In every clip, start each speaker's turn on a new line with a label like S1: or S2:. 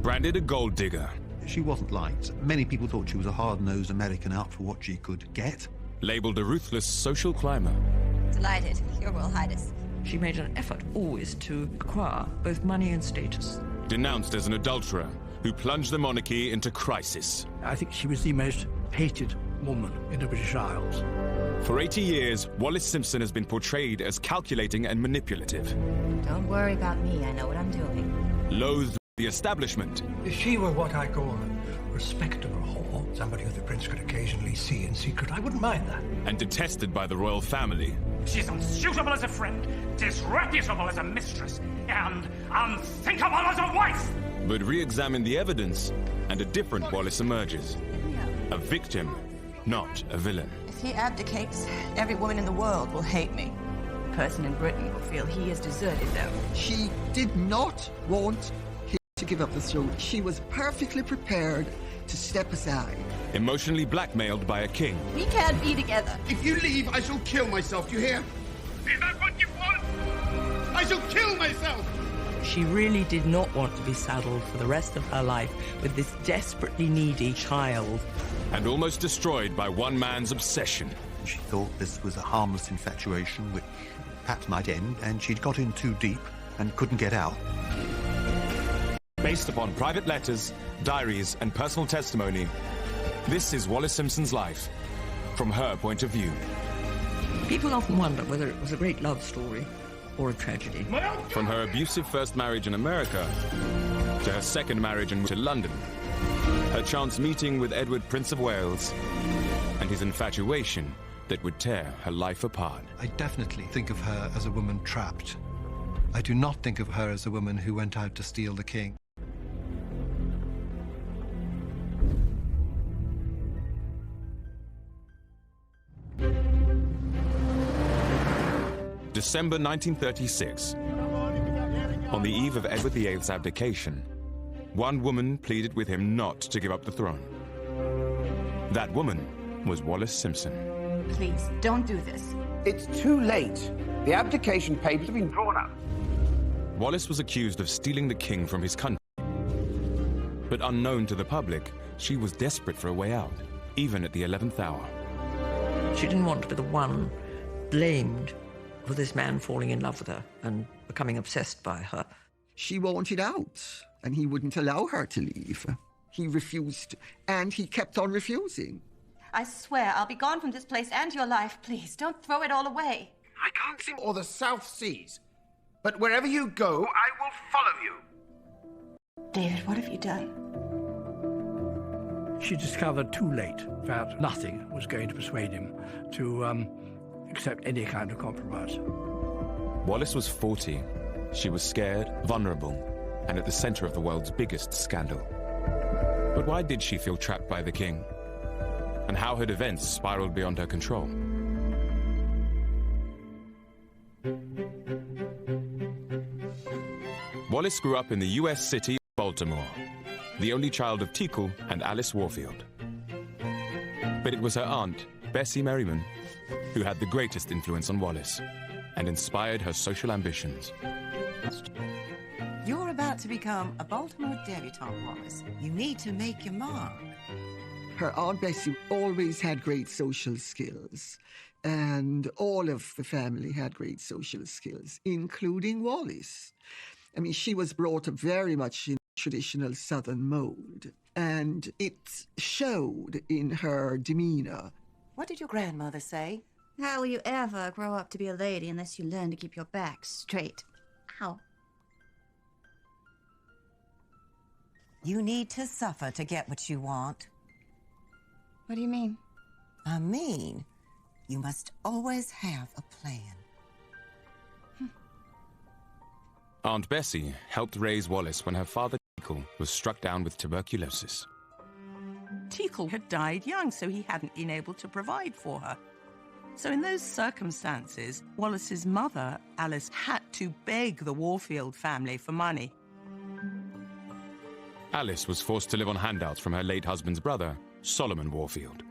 S1: Branded a gold digger.
S2: She wasn't liked. Many people thought she was a hard-nosed American out for what she could get.
S1: Labeled a ruthless social climber.
S3: Delighted, Your Royal Highness.
S4: She made an effort always to acquire both money and status.
S1: Denounced as an adulterer who plunged the monarchy into crisis.
S5: I think she was the most hated woman in the British Isles.
S1: For 80 years, Wallis Simpson has been portrayed as calculating and manipulative.
S3: Don't worry about me, I know what I'm doing.
S1: Loathed the establishment.
S5: If she were what I call a respectable whore, somebody who the prince could occasionally see in secret, I wouldn't mind that.
S1: And detested by the royal family.
S6: She's unsuitable as a friend, disreputable as a mistress, and unthinkable as a wife!
S1: But re-examine the evidence, and a different Wallis emerges. A victim, not a villain.
S7: If he abdicates, every woman in the world will hate me.
S3: The person in Britain will feel he has deserted them.
S8: She did not want him to give up the throne. She was perfectly prepared to step aside.
S1: Emotionally blackmailed by a king.
S3: We can't be together.
S9: If you leave, I shall kill myself, do you hear? Is that what you want? I shall kill myself!
S10: She really did not want to be saddled for the rest of her life with this desperately needy child.
S1: And almost destroyed by one man's obsession.
S2: She thought this was a harmless infatuation which perhaps might end, and she'd got in too deep and couldn't get out.
S1: Based upon private letters, diaries, and personal testimony, this is Wallis Simpson's life, from her point of view.
S4: People often wonder whether it was a great love story or a tragedy.
S1: From her abusive first marriage in America to her second marriage to London, her chance meeting with Edward, Prince of Wales, and his infatuation that would tear her life apart.
S2: I definitely think of her as a woman trapped. I do not think of her as a woman who went out to steal the king.
S1: December 1936. On the eve of Edward VIII's abdication, one woman pleaded with him not to give up the throne. That woman was Wallis Simpson.
S3: Please, don't do this.
S9: It's too late. The abdication papers have been drawn up.
S1: Wallis was accused of stealing the king from his country. But unknown to the public, she was desperate for a way out, even at the 11th hour.
S4: She didn't want to be the one blamed for this man falling in love with her and becoming obsessed by her.
S8: She wanted out, and he wouldn't allow her to leave. He refused, and he kept on refusing.
S7: I swear I'll be gone from this place and your life. Please, don't throw it all away.
S9: I can't see or the South Seas. But wherever you go, I will follow you.
S7: David, what have you done?
S5: She discovered too late that nothing was going to persuade him to accept any kind of compromise.
S1: Wallis was 40. She was scared, vulnerable, and at the center of the world's biggest scandal. But why did she feel trapped by the king? And how had events spiraled beyond her control? Wallis grew up in the U.S. city of Baltimore, the only child of Teakle and Alice Warfield. But it was her aunt, Bessie Merriman, who had the greatest influence on Wallis and inspired her social ambitions.
S11: You're about to become a Baltimore debutante, Wallis. You need to make your mark.
S8: Her Aunt Bessie always had great social skills, and all of the family had great social skills, including Wallis. I mean, she was brought up very much in traditional Southern mold, and it showed in her demeanor.
S11: What did your grandmother say?
S3: How will you ever grow up to be a lady unless you learn to keep your back straight? Ow.
S11: You need to suffer to get what you want.
S3: What do you mean?
S11: I mean, you must always have a plan.
S1: Aunt Bessie helped raise Wallis when her father, Teakle, was struck down with tuberculosis.
S10: Teakle had died young, so he hadn't been able to provide for her. So in those circumstances, Wallis's mother, Alice, had to beg the Warfield family for money.
S1: Alice was forced to live on handouts from her late husband's brother, Solomon Warfield.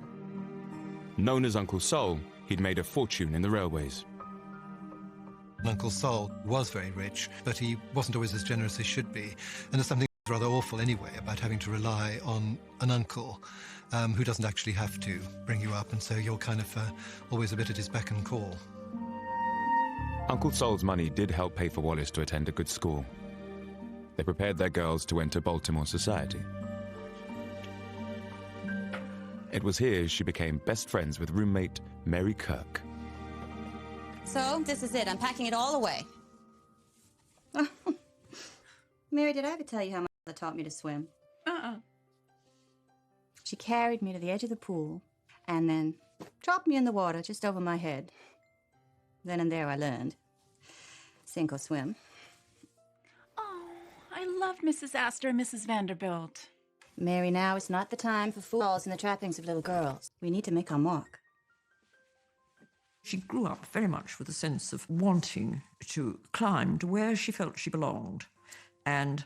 S1: Known as Uncle Sol, he'd made a fortune in the railways.
S2: Uncle Sol was very rich, but he wasn't always as generous as he should be. And there's something
S12: Rather awful anyway about having to rely on an uncle who doesn't actually have to bring you up, and so you're kind of always a bit at his beck and call.
S1: Uncle Sol's money did help pay for Wallis to attend a good school. They prepared their girls to enter Baltimore society. It was here she became best friends with roommate Mary Kirk.
S3: So, this is it. I'm packing it all away. Mary, did I ever tell you how my mother taught me to swim? She carried me to the edge of the pool and then dropped me in the water just over my head. Then and there I learned. Sink or swim.
S13: Oh, I loved Mrs. Astor and Mrs. Vanderbilt.
S3: Mary, now is not the time for fools and the trappings of little girls. We need to make our mark.
S4: She grew up very much with a sense of wanting to climb to where she felt she belonged. And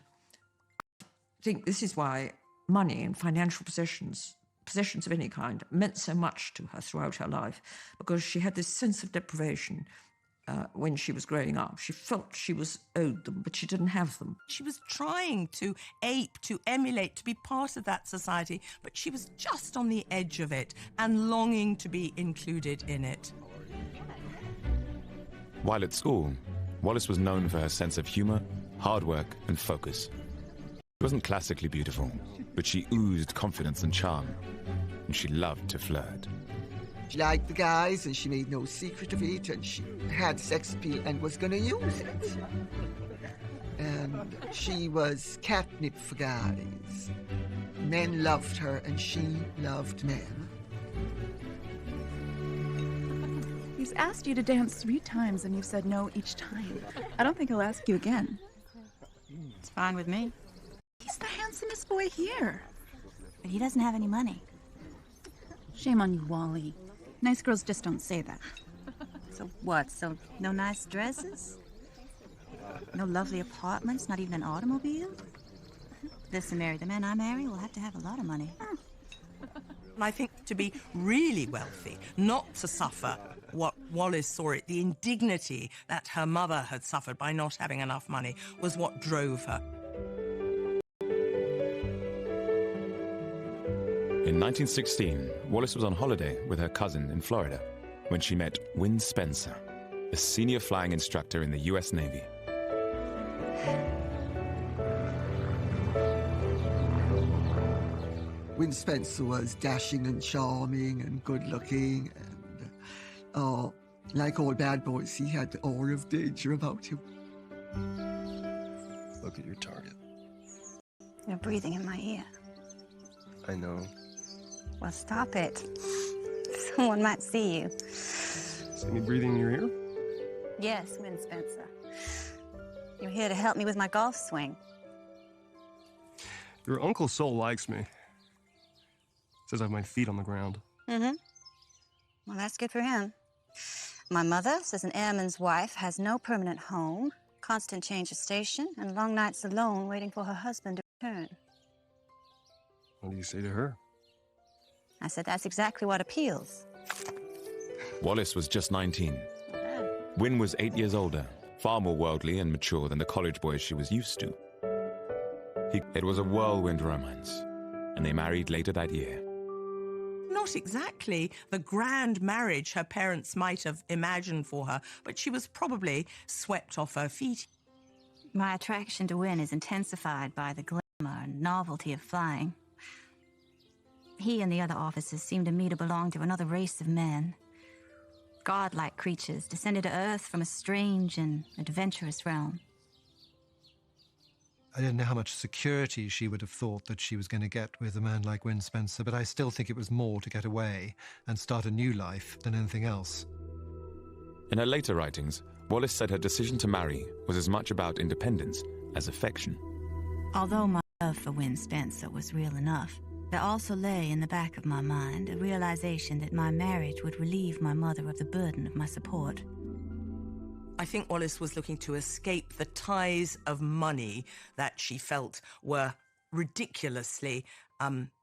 S4: I think this is why money and financial possessions of any kind, meant so much to her throughout her life, because she had this sense of deprivation when she was growing up. She felt she was owed them, but she didn't have them.
S10: She was trying to ape, to emulate, to be part of that society, but she was just on the edge of it and longing to be included in it.
S1: While at school, Wallis was known for her sense of humour, hard work and focus. She wasn't classically beautiful, but she oozed confidence and charm, and she loved to flirt.
S8: She liked the guys, and she made no secret of it, and she had sex appeal and was going to use it. And she was catnip for guys. Men loved her, and she loved men.
S13: He's asked you to dance 3 times, and you've said no each time. I don't think he'll ask you again.
S3: It's fine with me.
S13: He's the handsomest boy here.
S3: But he doesn't have any money.
S13: Shame on you, Wally. Nice girls just don't say that.
S3: So what? So no nice dresses? No lovely apartments? Not even an automobile? Listen, Mary, the man I marry will have to have a lot of money.
S10: And I think to be really wealthy, not to suffer what Wallis saw it, the indignity that her mother had suffered by not having enough money, was what drove her.
S1: In 1916, Wallis was on holiday with her cousin in Florida when she met Win Spencer, a senior flying instructor in the US Navy.
S8: Win Spencer was dashing and charming and good-looking, and, like all bad boys, he had the aura of danger about him.
S14: Look at your target.
S3: You're breathing in my ear.
S14: I know.
S3: Well, stop it. Someone might see you.
S14: See me breathing in your ear?
S3: Yes, Win Spencer. You're here to help me with my golf swing.
S14: Your Uncle Sol likes me. Says I have my feet on the ground.
S3: Mm-hmm. Well, that's good for him. My mother says an airman's wife has no permanent home, constant change of station, and long nights alone waiting for her husband to return.
S14: What do you say to her?
S3: I said that's exactly what appeals.
S1: Wallis was just 19. Win was 8 years older, far more worldly and mature than the college boys she was used to. It was a whirlwind romance, and they married later that year.
S10: Not exactly the grand marriage her parents might have imagined for her, but she was probably swept off her feet.
S3: My attraction to Win is intensified by the glamour and novelty of flying. He and the other officers seem to me to belong to another race of men. Godlike creatures descended to Earth from a strange and adventurous realm.
S12: I didn't know how much security she would have thought that she was going to get with a man like Win Spencer, but I still think it was more to get away and start a new life than anything else.
S1: In her later writings, Wallis said her decision to marry was as much about independence as affection.
S3: Although my love for Win Spencer was real enough, there also lay in the back of my mind a realization that my marriage would relieve my mother of the burden of my support.
S10: I think Wallis was looking to escape the ties of money that she felt were ridiculously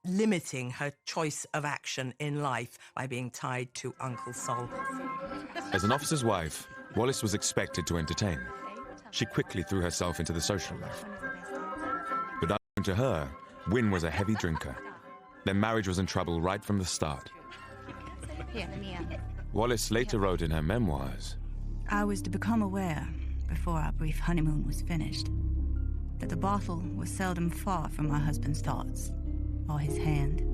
S10: limiting her choice of action in life by being tied to Uncle Sol.
S1: As an officer's wife, Wallis was expected to entertain. She quickly threw herself into the social life. But To her, Wynne was a heavy drinker. Their marriage was in trouble right from the start.
S3: Here, let me
S1: Wallis later wrote in her memoirs,
S3: I was to become aware, before our brief honeymoon was finished, that the bottle was seldom far from my husband's thoughts, or his hand.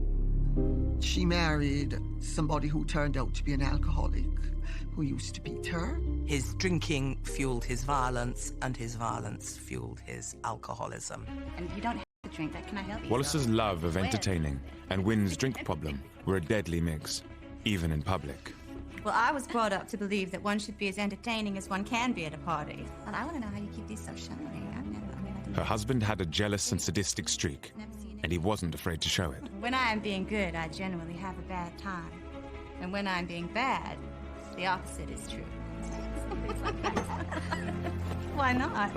S8: She married somebody who turned out to be an alcoholic, who used to beat her.
S10: His drinking fueled his violence, and his violence fueled his alcoholism.
S3: And you don't have to drink that. Can I help you?
S1: Wallis's love of entertaining and Wynne's drink problem were a deadly mix, even in public.
S3: Well, I was brought up to believe that one should be as entertaining as one can be at a party. Well, I want to know how you keep these so shiny.
S1: Her husband had a jealous and sadistic streak, and he wasn't afraid to show it.
S3: When I am being good, I generally have a bad time. And when I'm being bad, the opposite is true. Why not?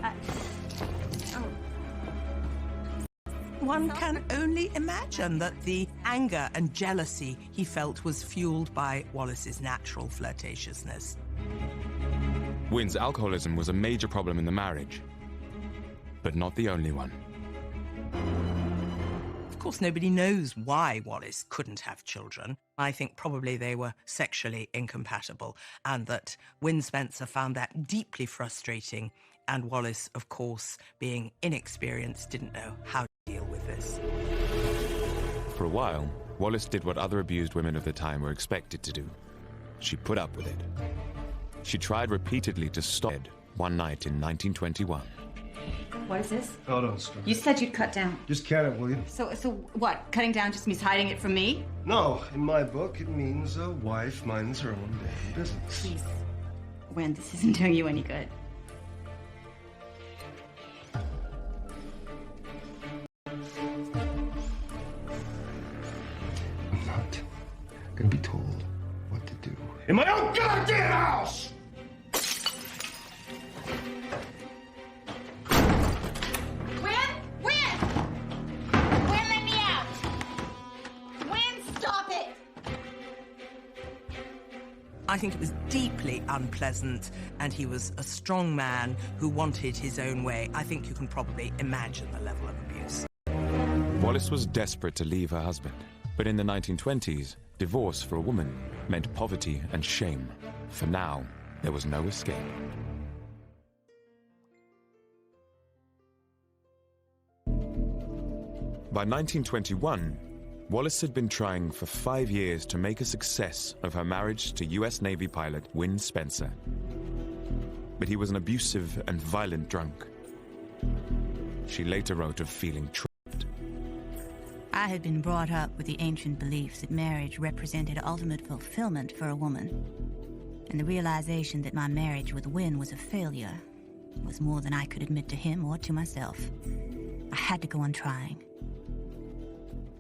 S10: One can only imagine that the anger and jealousy he felt was fueled by Wallis's natural flirtatiousness.
S1: Wynne's alcoholism was a major problem in the marriage, but not the only one.
S10: Of course, nobody knows why Wallis couldn't have children. I think probably they were sexually incompatible, and that Wynne Spencer found that deeply frustrating, and Wallis, of course, being inexperienced, didn't know how to deal with this.
S1: For a while, Wallis did what other abused women of the time were expected to do. She put up with it. She tried repeatedly to stop it one night in 1921.
S7: What is this?
S14: Oh, don't start.
S7: You said you'd cut down.
S14: Just can it, will you?
S7: So what? Cutting down just means hiding it from me?
S14: No, in my book, it means a wife minds her own damn business.
S7: Please. Wynne, this isn't doing you any good.
S14: I'm not gonna be told what to do in my own goddamn house!
S10: I think it was deeply unpleasant, and he was a strong man who wanted his own way. I think you can probably imagine the level of abuse.
S1: Wallis was desperate to leave her husband, but in the 1920s, divorce for a woman meant poverty and shame. For now, there was no escape. By 1921, Wallis had been trying for 5 years to make a success of her marriage to US Navy pilot Wynne Spencer. But he was an abusive and violent drunk. She later wrote of feeling trapped.
S3: I had been brought up with the ancient beliefs that marriage represented ultimate fulfillment for a woman. And the realization that my marriage with Wynne was a failure was more than I could admit to him or to myself. I had to go on trying.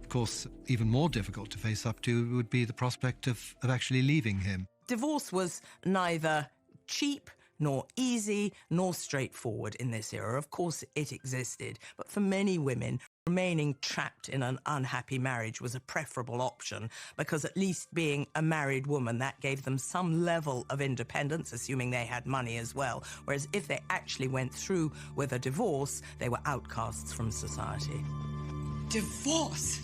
S12: Of course, even more difficult to face up to would be the prospect of actually leaving him.
S10: Divorce was neither cheap, nor easy, nor straightforward in this era. Of course, it existed, but for many women, remaining trapped in an unhappy marriage was a preferable option, because at least being a married woman, that gave them some level of independence, assuming they had money as well. Whereas if they actually went through with a divorce, they were outcasts from society.
S11: Divorce?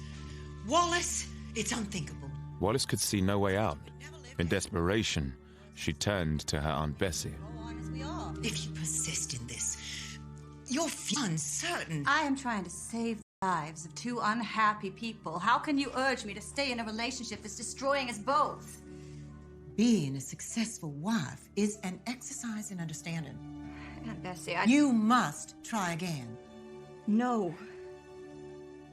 S11: Wallis, it's unthinkable.
S1: Wallis could see no way out. In desperation, she turned to her Aunt Bessie.
S11: If you persist in this, you're uncertain.
S7: I am trying to save the lives of two unhappy people. How can you urge me to stay in a relationship that's destroying us both?
S11: Being a successful wife is an exercise in understanding.
S7: Aunt Bessie,
S11: You must try again.
S7: No.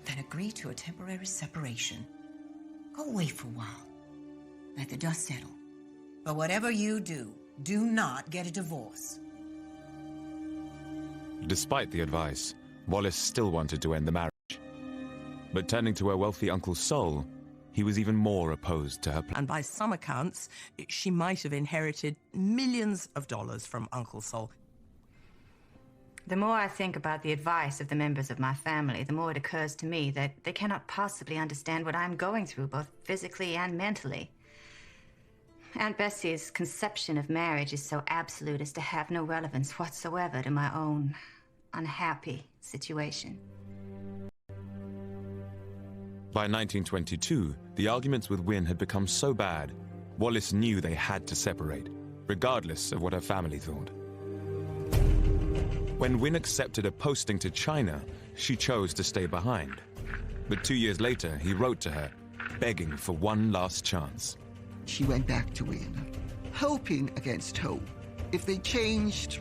S11: Then agree to a temporary separation. Go away for a while. Let the dust settle. But whatever you do, do not get a divorce.
S1: Despite the advice, Wallis still wanted to end the marriage. But turning to her wealthy Uncle Sol, he was even more opposed to her plan.
S10: And by some accounts, she might have inherited millions of dollars from Uncle Sol.
S3: The more I think about the advice of the members of my family, the more it occurs to me that they cannot possibly understand what I'm going through, both physically and mentally. Aunt Bessie's conception of marriage is so absolute as to have no relevance whatsoever to my own unhappy situation.
S1: By 1922, the arguments with Wynne had become so bad, Wallis knew they had to separate, regardless of what her family thought. When Wynne accepted a posting to China, she chose to stay behind. But 2 years later, he wrote to her, begging for one last chance.
S8: She went back to Wynne, hoping against hope. If they changed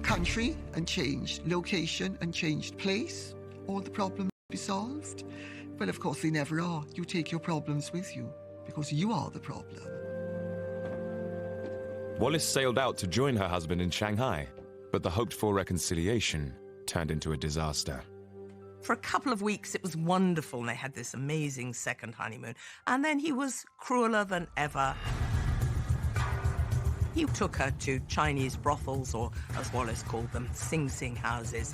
S8: country and changed location and changed place, all the problems would be solved. Well, of course, they never are. You take your problems with you, because you are the problem.
S1: Wallis sailed out to join her husband in Shanghai, but the hoped-for reconciliation turned into a disaster.
S10: For a couple of weeks, it was wonderful, and they had this amazing second honeymoon. And then he was crueler than ever. He took her to Chinese brothels, or as Wallis called them, Sing Sing houses.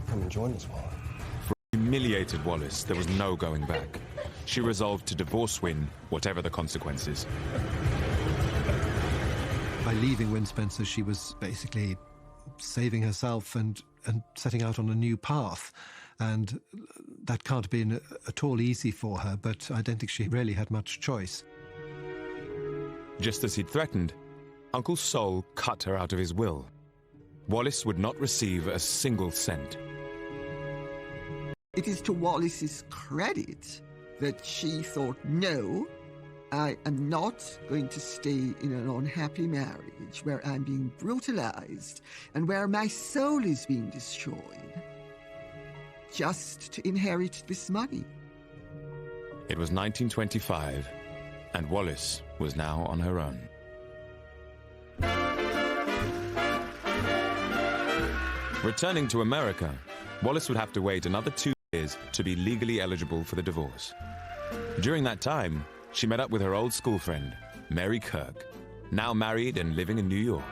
S14: Come and join us, Wallis.
S1: For a humiliated Wallis, there was no going back. She resolved to divorce Wynne, whatever the consequences.
S12: By leaving Wynne Spencer, she was basically saving herself and setting out on a new path. And that can't have been at all easy for her, but I don't think she really had much choice.
S1: Just as he'd threatened, Uncle Sol cut her out of his will. Wallis would not receive a single cent.
S8: It is to Wallis's credit that she thought, no, I am not going to stay in an unhappy marriage where I'm being brutalized and where my soul is being destroyed, just to inherit this money.
S1: It was 1925, and Wallis was now on her own. Returning to America, Wallis would have to wait another 2 years to be legally eligible for the divorce. During that time, she met up with her old school friend, Mary Kirk, now married and living in New York.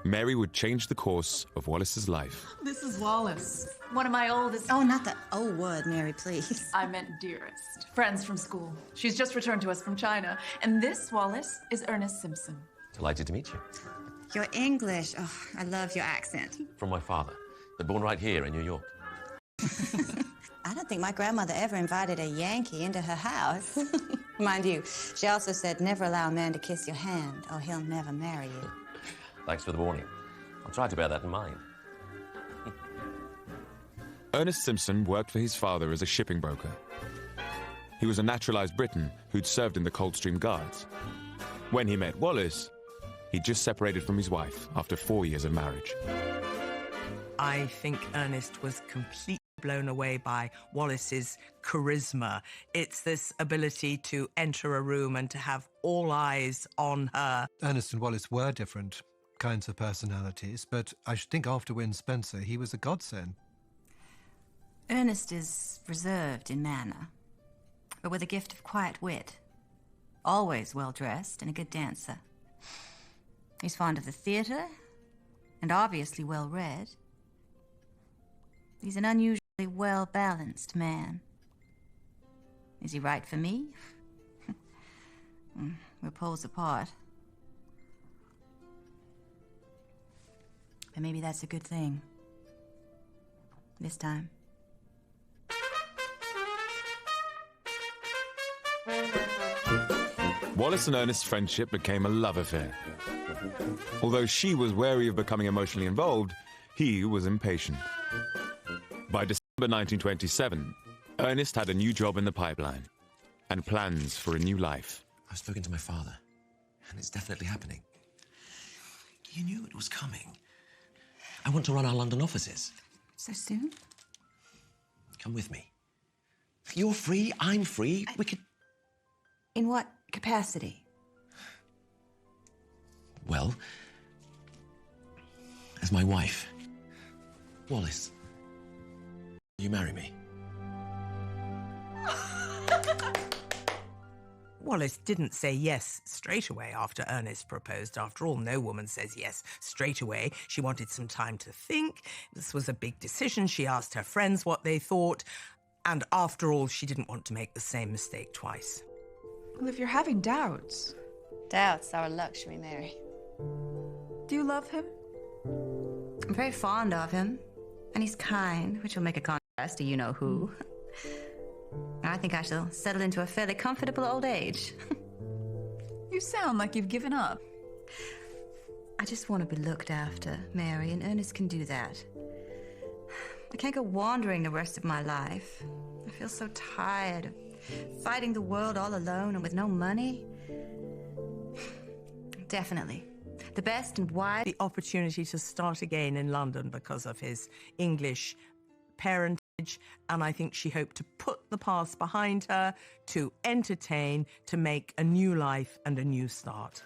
S1: Mary would change the course of Wallis's life.
S15: This is Wallis, one of my oldest...
S3: Oh, not the O word, Mary, please.
S15: I meant dearest. Friends from school. She's just returned to us from China. And this, Wallis, is Ernest Simpson.
S16: Delighted to meet you.
S3: Your English, oh, I love your accent.
S16: From my father. They're born right here in New York.
S3: I don't think my grandmother ever invited a Yankee into her house. Mind you, she also said, never allow a man to kiss your hand or he'll never marry you.
S16: Thanks for the warning. I'll try to bear that in mind.
S1: Ernest Simpson worked for his father as a shipping broker. He was a naturalized Briton who'd served in the Coldstream Guards. When he met Wallis, he'd just separated from his wife after 4 years of marriage.
S10: I think Ernest was completely blown away by Wallis's charisma. It's this ability to enter a room and to have all eyes on her.
S12: Ernest and Wallis were different kinds of personalities, but I should think after Wynne Spencer, he was a godsend.
S3: Ernest is reserved in manner, but with a gift of quiet wit. Always well-dressed and a good dancer. He's fond of the theatre and obviously well-read. He's an unusually well-balanced man. Is he right for me? We're poles apart. But maybe that's a good thing. This time.
S1: Wallis and Ernest's friendship became a love affair. Although she was wary of becoming emotionally involved, he was impatient. By December 1927, Ernest had a new job in the pipeline and plans for a new life.
S16: I've spoken to my father, and it's definitely happening. You knew it was coming. I want to run our London offices.
S3: So soon?
S16: Come with me. You're free, I'm free. We could...
S3: In what capacity?
S16: Well, as my wife. Wallis, will you marry me?
S10: Wallis didn't say yes straight away after Ernest proposed. After all, no woman says yes straight away. She wanted some time to think. This was a big decision. She asked her friends what they thought. And after all, she didn't want to make the same mistake twice.
S13: Well, if you're having doubts...
S3: Doubts are a luxury, Mary.
S13: Do you love him?
S3: I'm very fond of him. And he's kind, which will make a contrast to you-know-who. I think I shall settle into a fairly comfortable old age.
S13: You sound like you've given up.
S3: I just want to be looked after, Mary, and Ernest can do that. I can't go wandering the rest of my life. I feel so tired of fighting the world all alone and with no money. Definitely. The best and wise...
S10: The opportunity to start again in London because of his English parentage, and I think she hoped to put the past behind her, to entertain, to make a new life and a new start.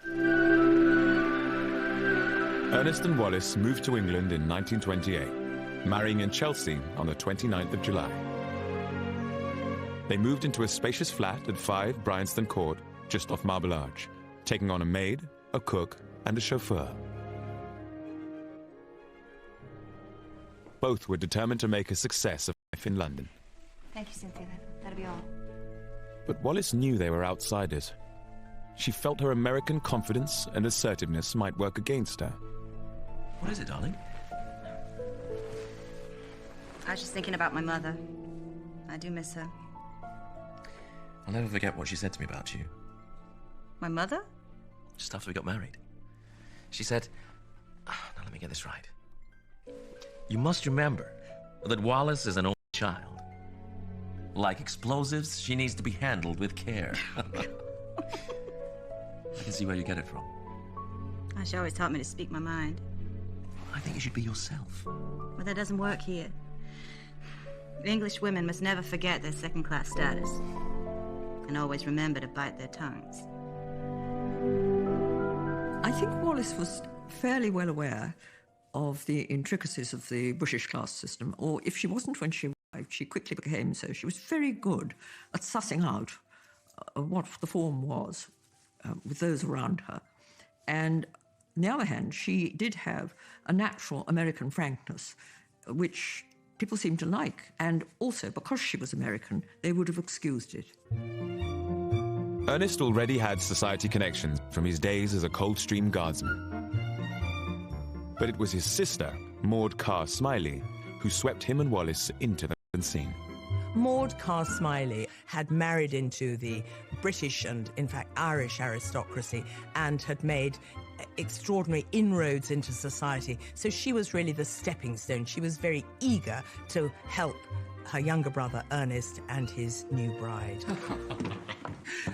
S1: Ernest and Wallis moved to England in 1928, marrying in Chelsea on the 29th of July. They moved into a spacious flat at 5 Bryanston Court, just off Marble Arch, taking on a maid, a cook, and a chauffeur. Both were determined to make a success of life in London.
S3: Thank you, Cynthia. That'll be all.
S1: But Wallis knew they were outsiders. She felt her American confidence and assertiveness might work against her.
S16: What is it, darling?
S3: I was just thinking about my mother. I do miss her.
S16: I'll never forget what she said to me about you.
S3: My mother?
S16: Just after we got married. She said, now let me get this right. You must remember that Wallis is an only child. Like explosives, she needs to be handled with care. I can see where you get it from.
S3: She always taught me to speak my mind.
S16: I think you should be yourself.
S3: But that doesn't work here. English women must never forget their second-class status. And always remember to bite their tongues.
S4: I think Wallis was fairly well aware of the intricacies of the British class system, or if she wasn't when she arrived, she quickly became so. She was very good at sussing out what the form was with those around her. And on the other hand, she did have a natural American frankness, which people seemed to like. And also, because she was American, they would have excused it.
S1: Ernest already had society connections from his days as a Coldstream Guardsman. But it was his sister, Maud Carr Smiley, who swept him and Wallis into the scene.
S10: Maud Carr Smiley had married into the British and, in fact, Irish aristocracy and had made extraordinary inroads into society. So she was really the stepping stone. She was very eager to help her younger brother, Ernest, and his new bride.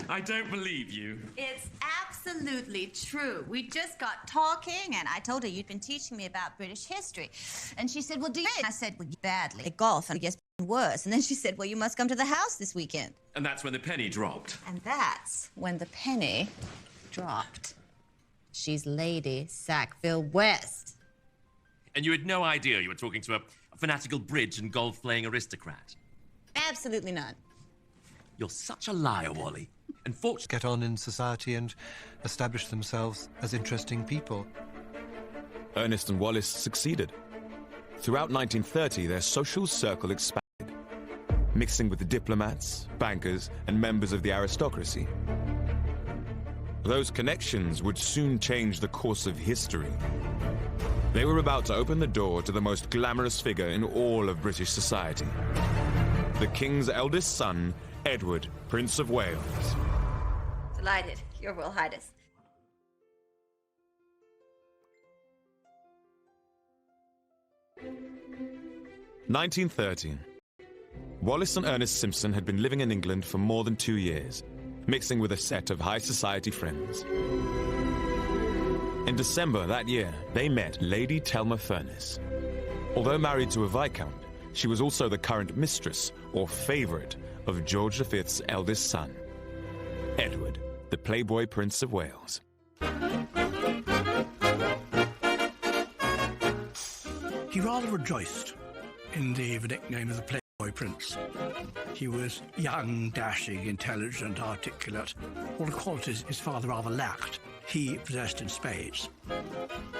S16: I don't believe you.
S7: It's absolutely true. We just got talking, and I told her you'd been teaching me about British history. And she said, well, do you? I said, well, badly. At golf, and it gets worse. And then she said, well, you must come to the house this weekend.
S16: And that's when the penny dropped.
S7: And that's when the penny dropped. She's Lady Sackville West.
S16: And you had no idea you were talking to a fanatical bridge and golf-playing aristocrat?
S7: Absolutely none.
S16: You're such a liar, Wally. And fortunately...
S12: Get on in society and establish themselves as interesting people.
S1: Ernest and Wallis succeeded. Throughout 1930, their social circle expanded, mixing with the diplomats, bankers, and members of the aristocracy. Those connections would soon change the course of history. They were about to open the door to the most glamorous figure in all of British society. The King's eldest son, Edward, Prince of Wales.
S7: Delighted, Your Royal Highness.
S1: 1913. Wallis and Ernest Simpson had been living in England for more than 2 years, mixing with a set of high society friends. In December that year, they met Lady Thelma Furness. Although married to a Viscount, she was also the current mistress, or favourite, of George V's eldest son, Edward, the Playboy Prince of Wales.
S5: He rather rejoiced in the nickname of the Playboy Prince. He was young, dashing, intelligent, articulate, all the qualities his father rather lacked. He possessed in spades.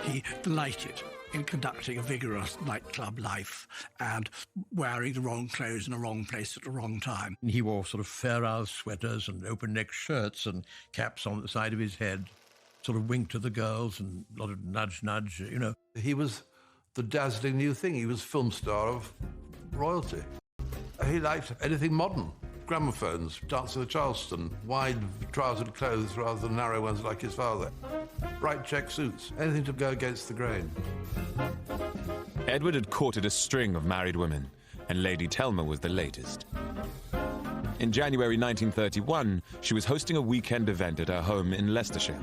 S5: He delighted in conducting a vigorous nightclub life and wearing the wrong clothes in the wrong place at the wrong time.
S17: He wore sort of Fair-Isle sweaters and open-neck shirts and caps on the side of his head, sort of winked to the girls and a lot of nudge, you know.
S18: He was the dazzling new thing. He was film star of royalty. He liked anything modern. gramophones, dancing the Charleston, wide-trousered clothes rather than narrow ones like his father, bright check suits, anything to go against the grain.
S1: Edward had courted a string of married women, and Lady Thelma was the latest. In January 1931, she was hosting a weekend event at her home in Leicestershire.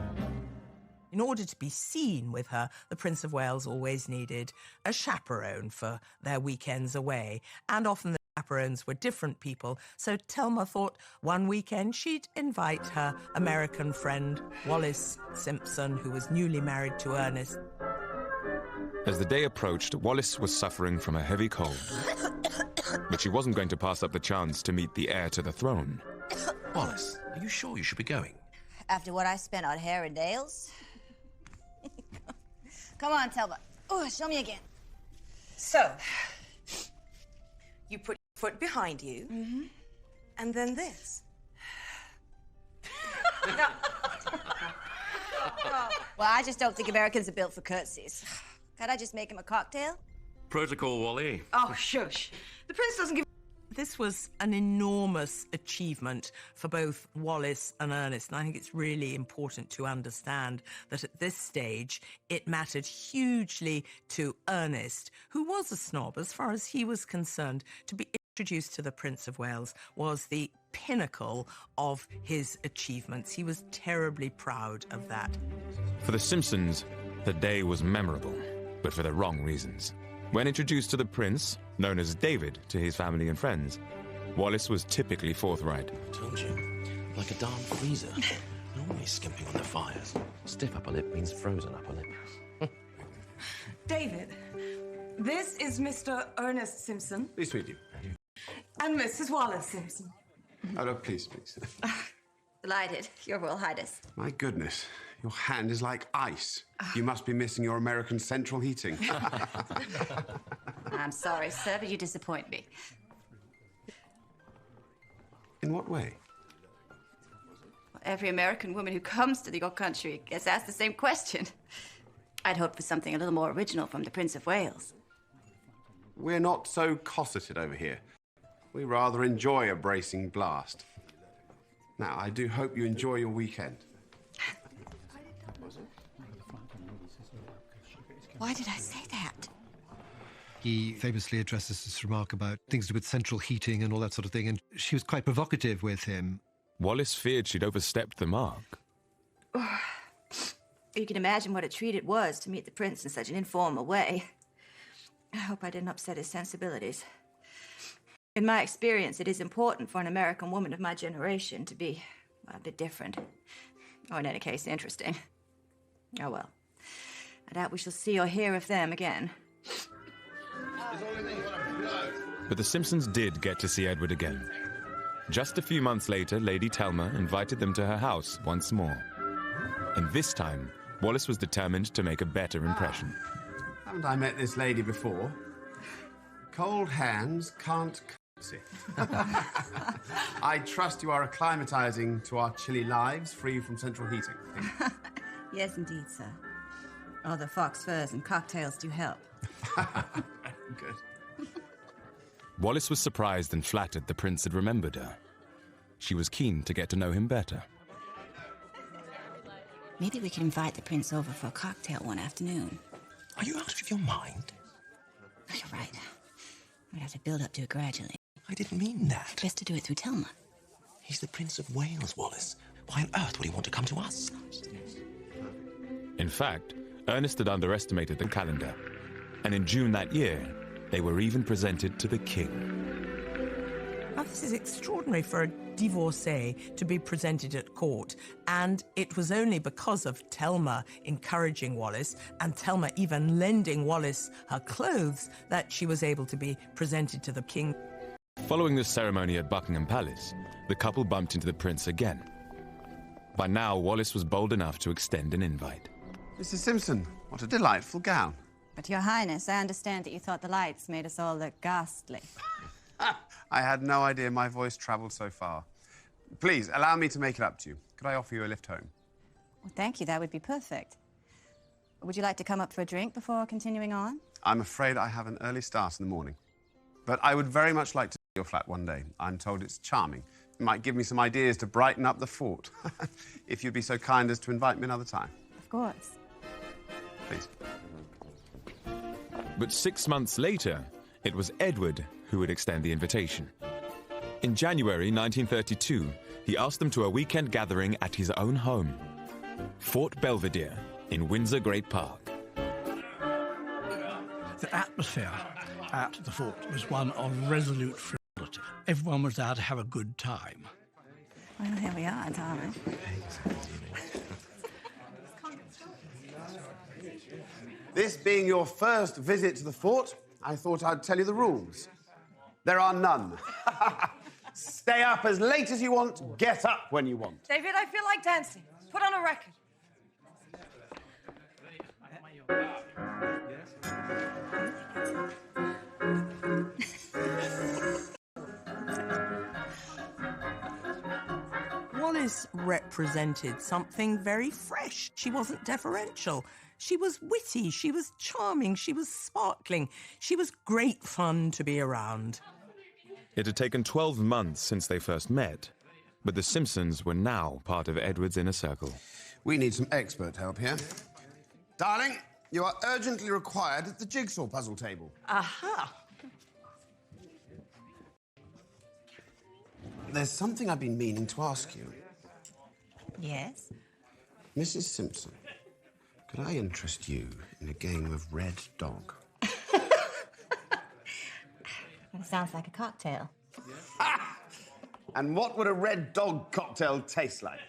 S10: In order to be seen with her, the Prince of Wales always needed a chaperone for their weekends away, and often the chaperones were different people, so Thelma thought one weekend she'd invite her American friend, Wallis Simpson, who was newly married to Ernest.
S1: As the day approached, Wallis was suffering from a heavy cold. But she wasn't going to pass up the chance to meet the heir to the throne.
S16: Wallis, are you sure you should be going?
S7: After what I spent on hair and nails? Come on, Thelma. Oh, show me again.
S19: So, you put your foot behind you, and then this.
S7: No. Well, I just don't think Americans are built for curtsies. Can't I just make him a cocktail?
S16: Protocol, Wally.
S19: Oh, shush. The prince doesn't give...
S10: This was an enormous achievement for both Wallis and Ernest, and I think it's really important to understand that at this stage it mattered hugely to Ernest, who was a snob as far as he was concerned. To be introduced to the Prince of Wales was the pinnacle of his achievements. He was terribly proud of that.
S1: For the Simpsons, the day was memorable, but for the wrong reasons. When introduced to the prince, known as David to his family and friends, Wallis was typically forthright.
S16: Told you. Like a darn freezer. Always skimping on the fires. Stiff upper lip means frozen upper lip.
S19: David, this is Mr. Ernest Simpson.
S14: Please meet you.
S19: And Mrs. Wallis Simpson.
S14: Oh, no, please, please.
S7: Delighted, Your Royal Highness.
S14: My goodness, your hand is like ice. You must be missing your American central heating.
S7: I'm sorry, sir, but you disappoint me.
S14: In what way?
S7: Well, every American woman who comes to your country gets asked the same question. I'd hoped for something a little more original from the Prince of Wales.
S14: We're not so cosseted over here. We rather enjoy a bracing blast. Now, I do hope you enjoy your weekend.
S7: Why did I say that?
S12: He famously addresses this remark about things to do with central heating and all that sort of thing, and she was quite provocative with him.
S1: Wallis feared she'd overstepped the mark.
S7: You can imagine what a treat it was to meet the prince in such an informal way. I hope I didn't upset his sensibilities. In my experience, it is important for an American woman of my generation to be a bit different. Or in any case, interesting. Oh well. I doubt we shall see or hear of them again.
S1: But the Simpsons did get to see Edward again. Just a few months later, Lady Thelma invited them to her house once more. And this time, Wallis was determined to make a better impression.
S14: Haven't I met this lady before? Cold hands can't curtsy. I trust you are acclimatizing to our chilly lives, free from central heating.
S7: Yes, indeed, sir. All the fox furs and cocktails do help.
S14: Good.
S1: Wallis was surprised and flattered the prince had remembered her. She was keen to get to know him better.
S3: Maybe we could invite the prince over for a cocktail one afternoon.
S16: Are you out of your mind?
S3: Oh, you're right. We'd have to build up to it gradually.
S16: I didn't mean that.
S3: Best to do it through Thelma.
S16: He's the Prince of Wales, Wallis. Why on earth would he want to come to us?
S1: In fact, Ernest had underestimated the calendar, and in June that year, they were even presented to the king.
S10: Now, this is extraordinary for a divorcee to be presented at court, and it was only because of Thelma encouraging Wallis and Thelma even lending Wallis her clothes that she was able to be presented to the king.
S1: Following the ceremony at Buckingham Palace, the couple bumped into the prince again. By now, Wallis was bold enough to extend an invite.
S14: Mrs. Simpson, what a delightful gown.
S7: But, Your Highness, I understand that you thought the lights made us all look ghastly.
S14: I had no idea my voice travelled so far. Please, allow me to make it up to you. Could I offer you a lift home?
S7: Well, thank you, that would be perfect. Would you like to come up for a drink before continuing on?
S14: I'm afraid I have an early start in the morning. But I would very much like to see your flat one day. I'm told it's charming, Might give me some ideas to brighten up the fort. If you'd be so kind as to invite me another time.
S3: Of course.
S14: Please.
S1: But 6 months later, it was Edward who would extend the invitation. In January 1932, he asked them to a weekend gathering at his own home, Fort Belvedere in Windsor Great Park.
S5: The atmosphere at the fort was one of resolute frivolity. Everyone was there to have a good time.
S3: Well, here we are, darling.
S14: This being your first visit to the fort, I thought I'd tell you the rules. There are none. Stay up as late as you want, get up when you want.
S20: David, I feel like dancing. Put on a record.
S10: Wallis represented something very fresh. She wasn't deferential. She was witty, she was charming, she was sparkling. She was great fun to be around.
S1: It had taken 12 months since they first met, but the Simpsons were now part of Edward's inner circle.
S14: We need some expert help here. Darling, you are urgently required at the jigsaw puzzle table.
S10: Aha!
S14: There's something I've been meaning to ask you.
S3: Yes?
S14: Mrs. Simpson, could I interest you in a game of red dog?
S3: It sounds like a cocktail.
S14: And what would a red dog cocktail taste like?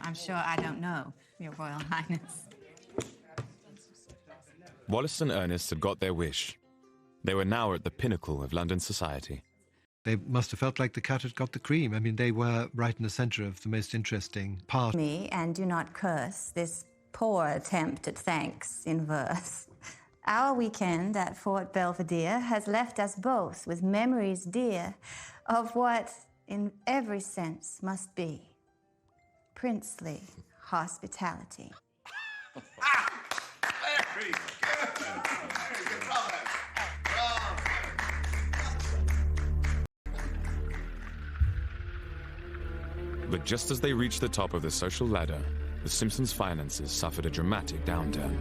S3: I'm sure I don't know, Your Royal Highness.
S1: Wallis and Ernest had got their wish. They were now at the pinnacle of London society.
S12: They must have felt like the cat had got the cream. I mean, they were right in the centre of the most interesting part.
S3: Me, and do not curse this poor attempt at thanks in verse. Our weekend at Fort Belvedere has left us both with memories dear of what, in every sense, must be princely hospitality.
S14: Very good. Very good. Bravo.
S1: But just as they reached the top of the social ladder, the Simpsons' finances suffered a dramatic downturn.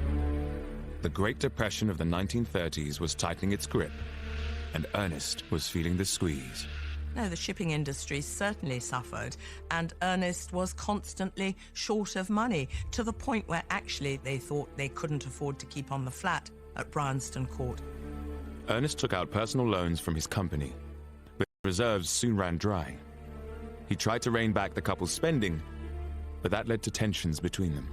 S1: The Great Depression of the 1930s was tightening its grip, and Ernest was feeling the squeeze.
S10: No, the shipping industry certainly suffered, and Ernest was constantly short of money, to the point where actually they thought they couldn't afford to keep on the flat at Bryanston Court.
S1: Ernest took out personal loans from his company, but reserves soon ran dry. He tried to rein back the couple's spending, but that led to tensions between them.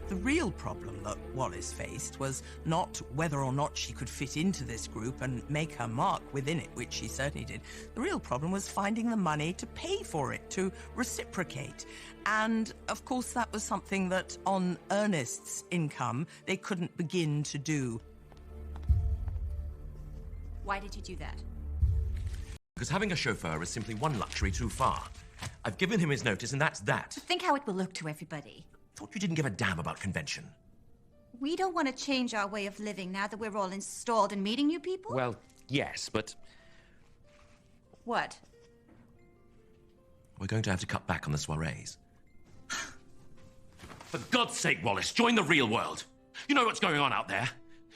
S10: The real problem that Wallis faced was not whether or not she could fit into this group and make her mark within it, which she certainly did. The real problem was finding the money to pay for it, to reciprocate. And, of course, that was something that, on Ernest's income, they couldn't begin to do.
S7: Why did you do that?
S16: Because having a chauffeur is simply one luxury too far. I've given him his notice, and that's that.
S7: Think how it will look to everybody.
S16: Thought you didn't give a damn about convention.
S7: We don't want to change our way of living now that we're all installed and meeting you people?
S16: Well, yes, but
S7: What?
S16: we're going to have to cut back on the soirees. For God's sake, Wallis, join the real world. You know what's going on out there.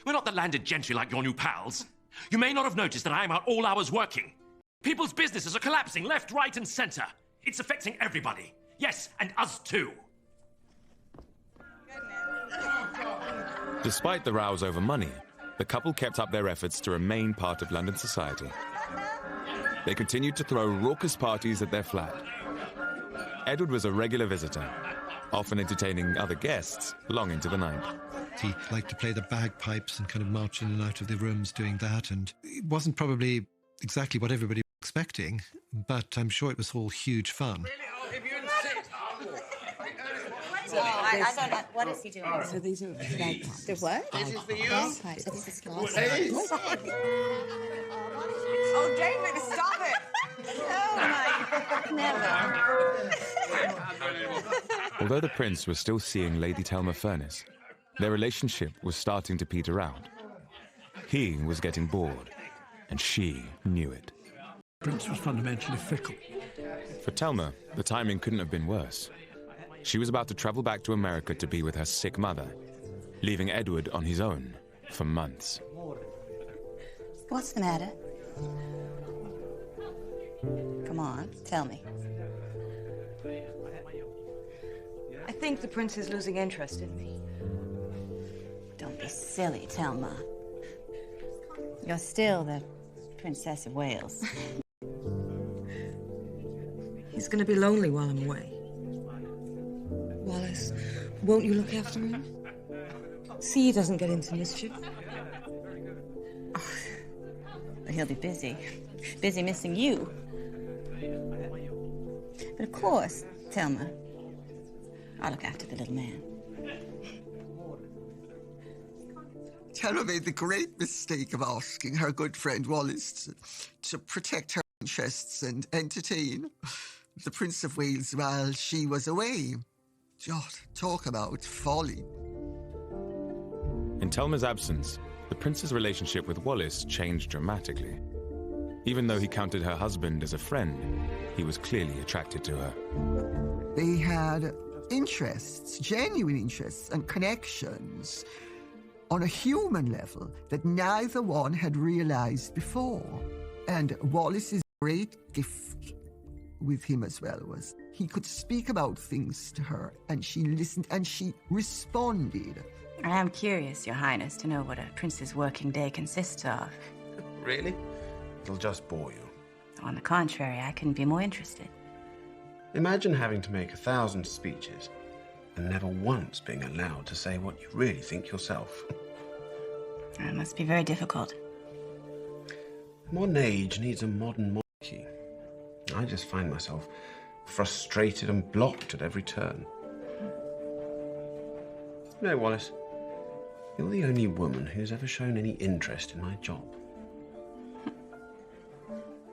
S16: We're not the landed gentry like your new pals. You may not have noticed that I am out all hours working. People's businesses are collapsing left, right, and center. It's affecting everybody. Yes, and us too.
S1: Despite the rows over money, the couple kept up their efforts to remain part of London society. They continued to throw raucous parties at their flat. Edward was a regular visitor, often entertaining other guests long into the night.
S12: He liked to play the bagpipes and kind of march in and out of the rooms doing that, and it wasn't probably exactly what everybody was expecting, but I'm sure it was all huge fun.
S7: I don't know. What is he doing?
S13: So these are bagpipes.
S7: The what?
S13: This is for you.
S7: Bagpipes. This is
S20: Oh, David, stop it!
S7: Oh, my. Never.
S1: Although the prince was still seeing Lady Thelma Furness, their relationship was starting to peter out. He was getting bored, and she knew it.
S5: The prince was fundamentally fickle.
S1: For Thelma, the timing couldn't have been worse. She was about to travel back to America to be with her sick mother, leaving Edward on his own for months.
S7: What's the matter? Come on, tell me.
S20: I think the prince is losing interest in me.
S7: Don't be silly, Thelma. You're still the Princess of Wales.
S11: He's gonna be lonely while I'm away. Wallis, won't you look after him? See he doesn't get into mischief.
S7: But he'll be busy. Busy missing you. But of course, Thelma, I'll look after the little man.
S8: Thelma made the great mistake of asking her good friend Wallis to protect her interests and entertain the Prince of Wales while she was away. God, talk about folly.
S1: In Thelma's absence, the prince's relationship with Wallis changed dramatically. Even though he counted her husband as a friend, he was clearly attracted to her.
S8: They had interests, genuine interests and connections on a human level that neither one had realized before. And Wallis's great gift with him as well was he could speak about things to her, and she listened and she responded.
S3: I am curious, Your Highness, to know what a prince's working day consists of.
S14: Really? It'll just bore you.
S3: On the contrary, I couldn't be more interested.
S14: Imagine having to make 1,000 speeches and never once being allowed to say what you really think yourself.
S3: It must be very difficult.
S14: A modern age needs a modern monarchy. I just find myself frustrated and blocked at every turn. You know, Wallis, you're the only woman who's ever shown any interest in my job.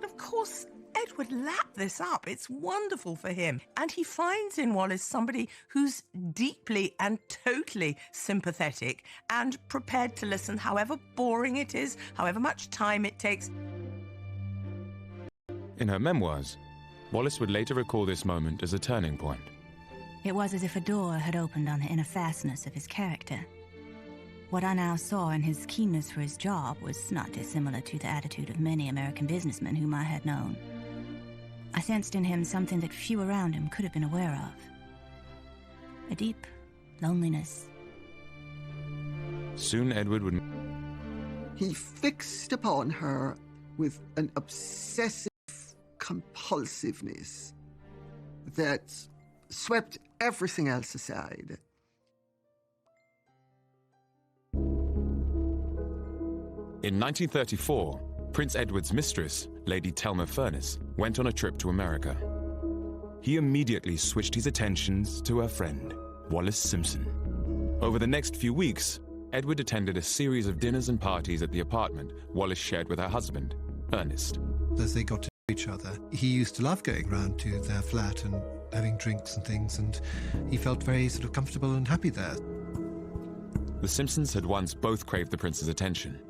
S10: Of course, Edward lapped this up. It's wonderful for him. And he finds in Wallis somebody who's deeply and totally sympathetic and prepared to listen, however boring it is, however much time it takes.
S1: In her memoirs, Wallis would later recall this moment as a turning point.
S3: It was as if a door had opened on the inner fastness of his character. What I now saw in his keenness for his job was not dissimilar to the attitude of many American businessmen whom I had known. I sensed in him something that few around him could have been aware of. A deep loneliness.
S1: Soon Edward would...
S8: He fixed upon her with an obsessive compulsiveness that swept everything else aside.
S1: In 1934, Prince Edward's mistress, Lady Thelma Furness, went on a trip to America. He immediately switched his attentions to her friend, Wallis Simpson. Over the next few weeks, Edward attended a series of dinners and parties at the apartment Wallis shared with her husband, Ernest.
S12: As they got to know each other, he used to love going round to their flat and having drinks and things, and he felt very sort of comfortable and happy there.
S1: The Simpsons had once both craved the prince's attention.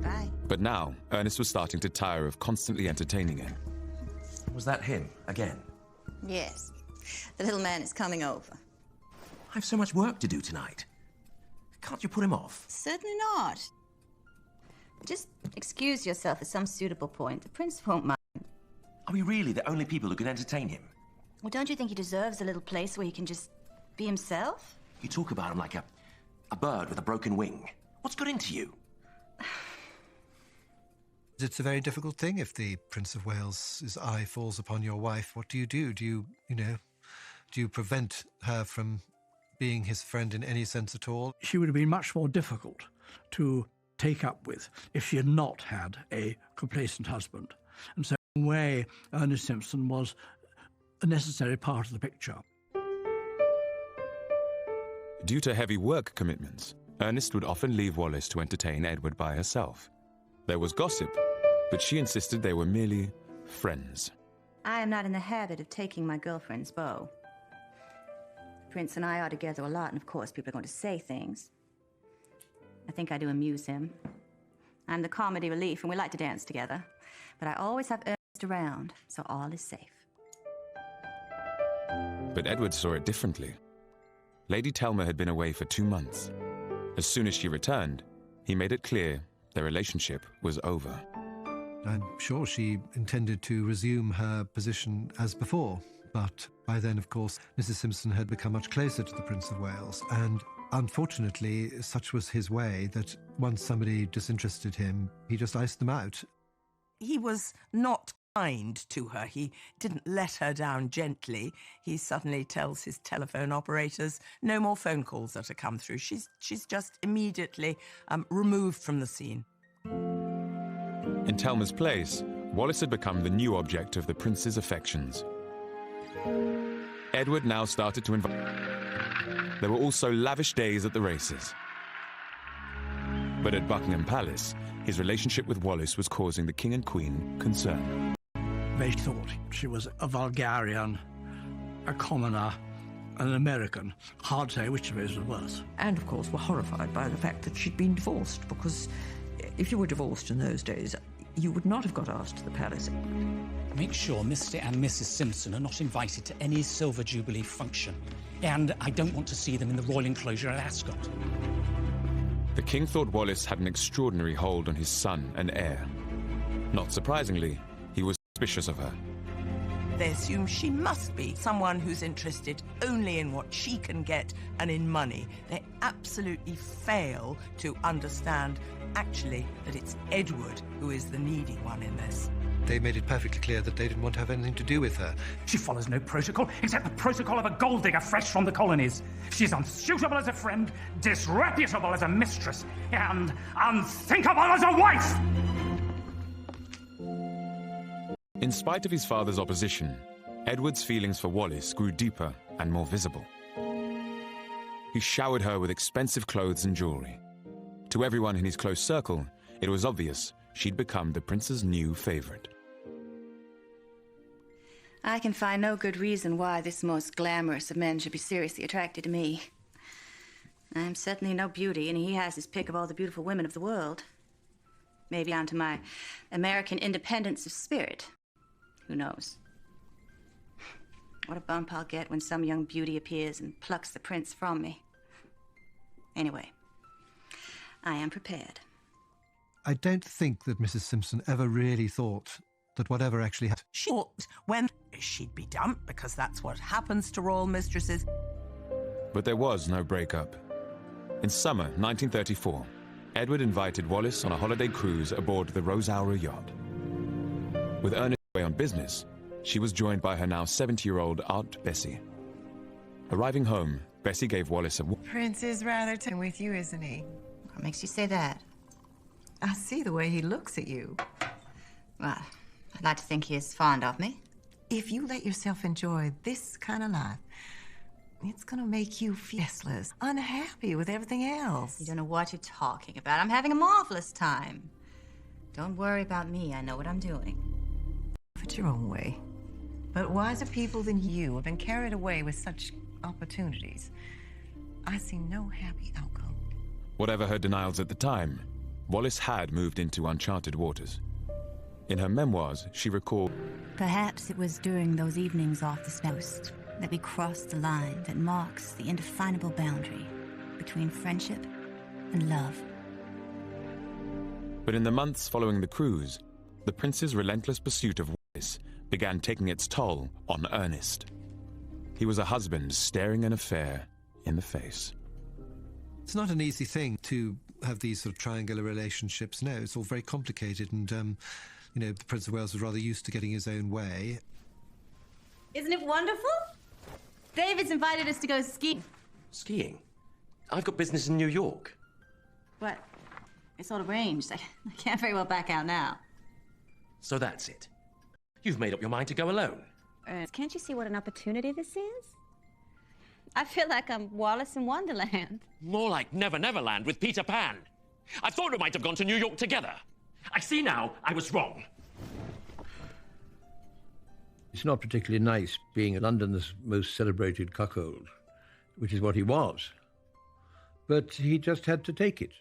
S7: Bye.
S1: But now, Ernest was starting to tire of constantly entertaining him.
S16: Was that him, again?
S7: Yes. The little man is coming over.
S16: I have so much work to do tonight. Can't you put him off?
S7: Certainly not. Just excuse yourself at some suitable point. The prince won't mind.
S16: Are we really the only people who can entertain him?
S3: Well, don't you think he deserves a little place where he can just be himself?
S16: You talk about him like a bird with a broken wing. What's got into you?
S12: It's a very difficult thing if the Prince of Wales's eye falls upon your wife. What do? Do you prevent her from being his friend in any sense at all?
S5: She would have been much more difficult to take up with if she had not had a complacent husband. And so in a way, Ernest Simpson was a necessary part of the picture.
S1: Due to heavy work commitments, Ernest would often leave Wallis to entertain Edward by herself. There was gossip, but she insisted they were merely friends.
S3: I am not in the habit of taking my girlfriend's beau. The prince and I are together a lot, and of course people are going to say things. I think I do amuse him. I'm the comedy relief, and we like to dance together. But I always have Ernest around, so all is safe.
S1: But Edward saw it differently. Lady Thelma had been away for 2 months. As soon as she returned, he made it clear their relationship was over.
S12: I'm sure she intended to resume her position as before, but by then, of course, Mrs. Simpson had become much closer to the Prince of Wales, and unfortunately, such was his way that once somebody disinterested him, he just iced them out.
S10: He was not kind to her. He didn't let her down gently. He suddenly tells his telephone operators no more phone calls are to come through. She's just immediately removed from the scene.
S1: In Thelma's place, Wallis had become the new object of the prince's affections. Edward now started to invite. There were also lavish days at the races. But at Buckingham Palace, his relationship with Wallis was causing the King and Queen concern.
S5: They thought she was a vulgarian, a commoner, an American. Hard to say which of those was worse.
S4: And, of course, were horrified by the fact that she'd been divorced, because if you were divorced in those days, you would not have got asked to the palace.
S6: Make sure Mr. and Mrs. Simpson are not invited to any Silver Jubilee function. And I don't want to see them in the royal enclosure at Ascot.
S1: The king thought Wallis had an extraordinary hold on his son and heir. Not surprisingly, he was suspicious of her.
S10: They assume she must be someone who's interested only in what she can get and in money. They absolutely fail to understand, actually, that it's Edward who is the needy one in this.
S12: They made it perfectly clear that they didn't want to have anything to do with her.
S6: She follows no protocol except the protocol of a gold digger fresh from the colonies. She's unsuitable as a friend, disreputable as a mistress, and unthinkable as a wife!
S1: In spite of his father's opposition, Edward's feelings for Wallis grew deeper and more visible. He showered her with expensive clothes and jewelry. To everyone in his close circle, it was obvious she'd become the prince's new favorite.
S3: I can find no good reason why this most glamorous of men should be seriously attracted to me. I'm certainly no beauty, and he has his pick of all the beautiful women of the world. Maybe on to my American independence of spirit. Who knows? What a bump I'll get when some young beauty appears and plucks the prince from me. Anyway, I am prepared.
S12: I don't think that Mrs. Simpson ever really thought that whatever actually happened.
S10: She thought when she'd be dumped, because that's what happens to royal mistresses.
S1: But there was no breakup. In summer 1934, Edward invited Wallis on a holiday cruise aboard the Rosaura yacht. With Ernest away on business, she was joined by her now 70-year-old Aunt Bessie. Arriving home, Bessie gave Wallis a...
S11: Prince is rather with you, isn't he?
S7: What makes you say that?
S11: I see the way he looks at you.
S7: Well, I'd like to think he is fond of me.
S11: If you let yourself enjoy this kind of life, it's gonna make you restless, unhappy with everything else.
S7: You don't know what you're talking about. I'm having a marvelous time. Don't worry about me. I know what I'm doing.
S11: It's your own way. But wiser people than you have been carried away with such opportunities. I see no happy outcome.
S1: Whatever her denials at the time, Wallis had moved into uncharted waters. In her memoirs, she recalled,
S3: Perhaps it was during those evenings off the coast that we crossed the line that marks the indefinable boundary between friendship and love.
S1: But in the months following the cruise, the prince's relentless pursuit of Wallis began taking its toll on Ernest. He was a husband staring an affair in the face.
S12: It's not an easy thing to have these sort of triangular relationships. No, it's all very complicated, and, the Prince of Wales was rather used to getting his own way.
S7: Isn't it wonderful? David's invited us to go skiing.
S16: Skiing? I've got business in New York.
S7: But it's all arranged. I can't very well back out now.
S16: So that's it. You've made up your mind to go alone.
S7: Can't you see what an opportunity this is? I feel like I'm Wallis in Wonderland.
S16: More like Never Never Land with Peter Pan. I thought we might have gone to New York together. I see now I was wrong.
S17: It's not particularly nice being London's most celebrated cuckold, which is what he was. But he just had to take it.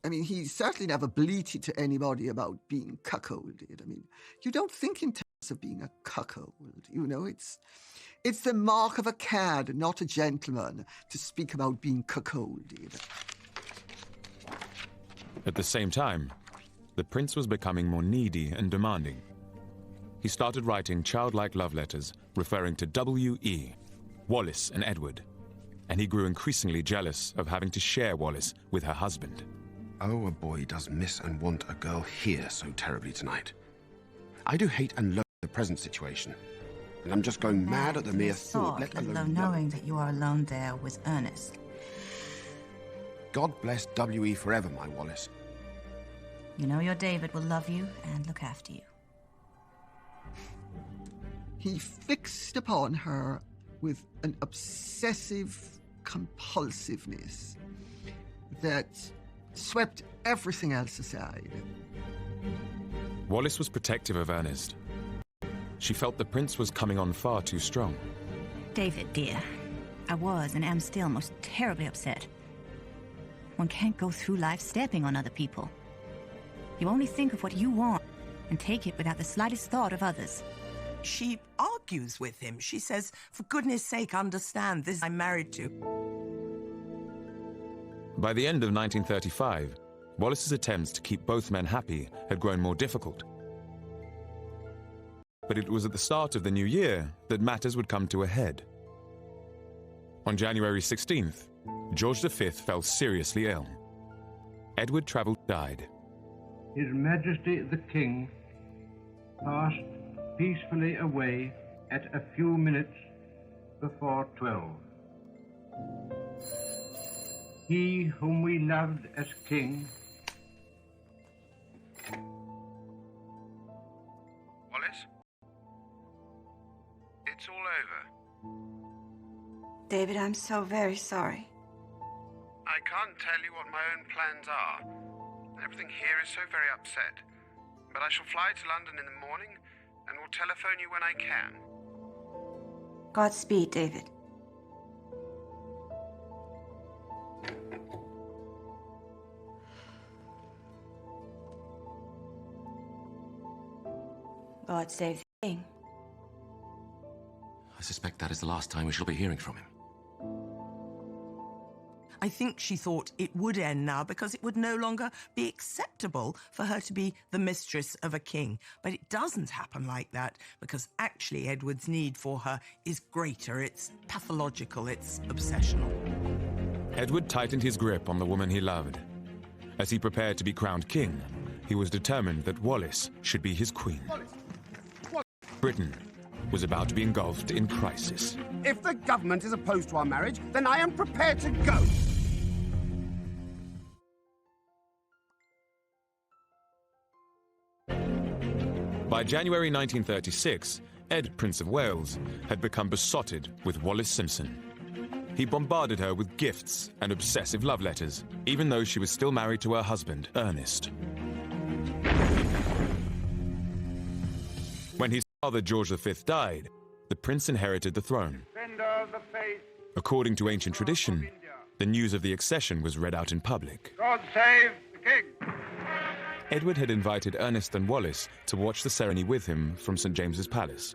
S8: I mean, he certainly never bleated to anybody about being cuckolded. I mean, you don't think in terms of being a cuckold. You know, it's the mark of a cad, not a gentleman, to speak about being cuckolded.
S1: At the same time, the prince was becoming more needy and demanding. He started writing childlike love letters referring to W.E., Wallis and Edward, and he grew increasingly jealous of having to share Wallis with her husband.
S14: Oh, a boy does miss and want a girl here so terribly tonight. I do hate and loathe the present situation, and I'm just going mad at the mere thought, let alone
S3: knowing that you are alone there with Ernest.
S14: God bless W.E. forever, my Wallis.
S3: You know your David will love you and look after you.
S8: He fixed upon her with an obsessive compulsiveness that swept everything else aside.
S1: Wallis was protective of Ernest. She felt the prince was coming on far too strong.
S3: David, dear, I was and am still most terribly upset. One can't go through life stepping on other people. You only think of what you want and take it without the slightest thought of others.
S10: She argues with him. She says, for goodness sake, understand, this I'm married to.
S1: By the end of 1935, Wallis's attempts to keep both men happy had grown more difficult. But it was at the start of the new year that matters would come to a head. On January 16th, George V fell seriously ill. Edward Travell died.
S21: His Majesty the King passed peacefully away at a few minutes before 12. He whom we loved as king.
S14: Wallis? It's all over.
S19: David, I'm so very sorry.
S14: I can't tell you what my own plans are. Everything here is so very upset. But I shall fly to London in the morning and will telephone you when I can.
S19: Godspeed, David. God save the king.
S16: I suspect that is the last time we shall be hearing from him.
S10: I think she thought it would end now because it would no longer be acceptable for her to be the mistress of a king. But it doesn't happen like that because actually Edward's need for her is greater. It's pathological. It's obsessional.
S1: Edward tightened his grip on the woman he loved. As he prepared to be crowned king, he was determined that Wallis should be his queen. Britain was about to be engulfed in crisis.
S14: If the government is opposed to our marriage, then I am prepared to go.
S1: By January 1936, Ed, Prince of Wales, had become besotted with Wallis Simpson. He bombarded her with gifts and obsessive love letters, even though she was still married to her husband, Ernest. When his father, George V, died, the prince inherited the throne. According to ancient tradition, the news of the accession was read out in public.
S21: God save the king!
S1: Edward had invited Ernest and Wallis to watch the ceremony with him from St. James's Palace.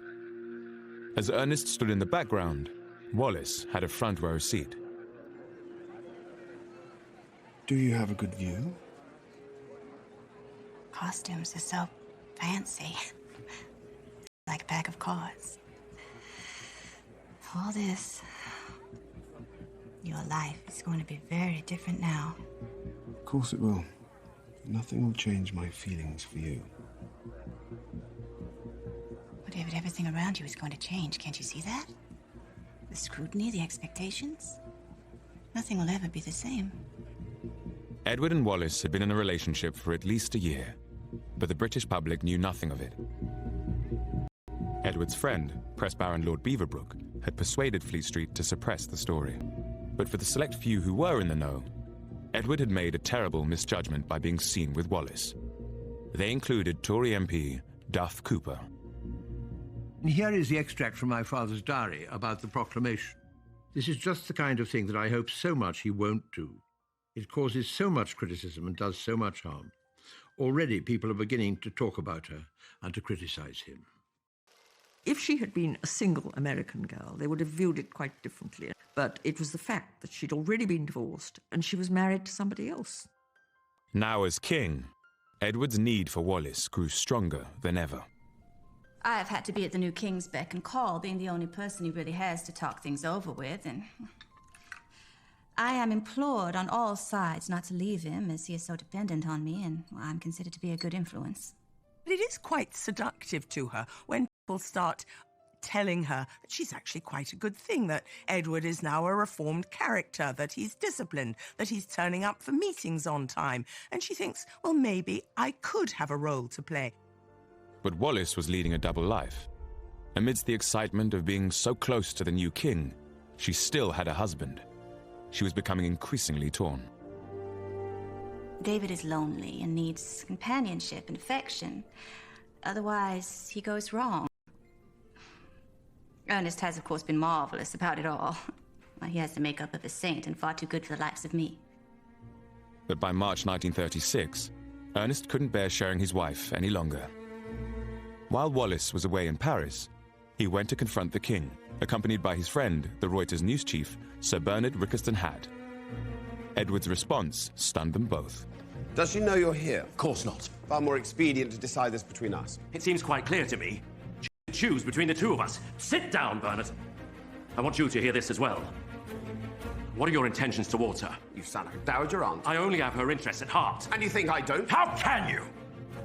S1: As Ernest stood in the background, Wallis had a front row seat.
S14: Do you have a good view?
S3: Costumes are so fancy. Like a pack of cards. All this, your life is going to be very different now.
S14: Of course it will. Nothing will change my feelings for you.
S3: But David, everything around you is going to change. Can't you see that? The scrutiny, the expectations. Nothing will ever be the same.
S1: Edward and Wallis had been in a relationship for at least a year, but the British public knew nothing of it. Edward's friend, Press Baron Lord Beaverbrook, had persuaded Fleet Street to suppress the story. But for the select few who were in the know, Edward had made a terrible misjudgment by being seen with Wallis. They included Tory MP Duff Cooper.
S17: And here is the extract from my father's diary about the proclamation. This is just the kind of thing that I hope so much he won't do. It causes so much criticism and does so much harm. Already people are beginning to talk about her and to criticize him.
S4: If she had been a single American girl, they would have viewed it quite differently. But it was the fact that she'd already been divorced and she was married to somebody else.
S1: Now as king, Edward's need for Wallis grew stronger than ever.
S3: I have had to be at the new king's beck and call, being the only person he really has to talk things over with, and I am implored on all sides not to leave him, as he is so dependent on me, and I'm considered to be a good influence.
S10: But it is quite seductive to her when people start telling her that she's actually quite a good thing, that Edward is now a reformed character, that he's disciplined, that he's turning up for meetings on time. And she thinks, well, maybe I could have a role to play.
S1: But Wallis was leading a double life. Amidst the excitement of being so close to the new king, she still had a husband. She was becoming increasingly torn.
S3: David is lonely and needs companionship and affection. Otherwise, he goes wrong. Ernest has, of course, been marvelous about it all. He has the makeup of a saint and far too good for the likes of me.
S1: But by March 1936, Ernest couldn't bear sharing his wife any longer. While Wallis was away in Paris, he went to confront the king, accompanied by his friend, the Reuters news chief, Sir Bernard Rickerston-Had. Edward's response stunned them both.
S14: Does she know you're here?
S16: Of course not.
S14: Far more expedient to decide this between us.
S16: It seems quite clear to me. Choose between the two of us. Sit down, Bernard. I want you to hear this as well. What are your intentions towards her?
S14: You sound like a dowager aunt.
S16: I only have her interests at heart.
S14: And you think I don't?
S16: How can you?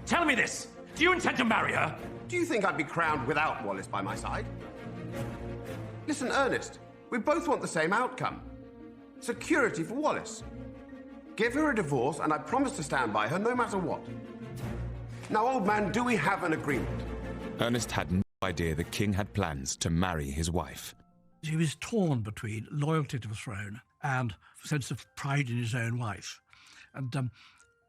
S16: Tell me this. Do you intend to marry her?
S14: Do you think I'd be crowned without Wallis by my side? Listen, Ernest, we both want the same outcome. Security for Wallis. Give her a divorce, and I promise to stand by her no matter what. Now, old man, do we have an agreement?
S1: Ernest had no idea the king had plans to marry his wife.
S5: He was torn between loyalty to the throne and a sense of pride in his own wife. And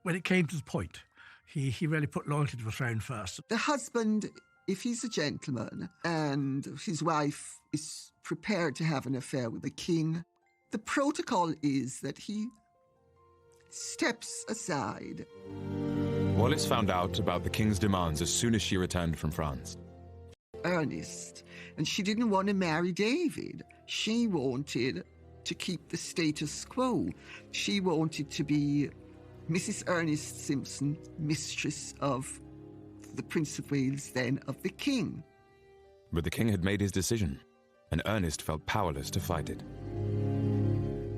S5: when it came to the point, he really put loyalty to the throne first.
S8: The husband, if he's a gentleman and his wife is prepared to have an affair with the king, the protocol is that he steps aside.
S1: Wallis found out about the king's demands as soon as she returned from France.
S8: Ernest, and she didn't want to marry David. She wanted to keep the status quo. She wanted to be Mrs. Ernest Simpson, mistress of the Prince of Wales, then of the king.
S1: But the king had made his decision, and Ernest felt powerless to fight it.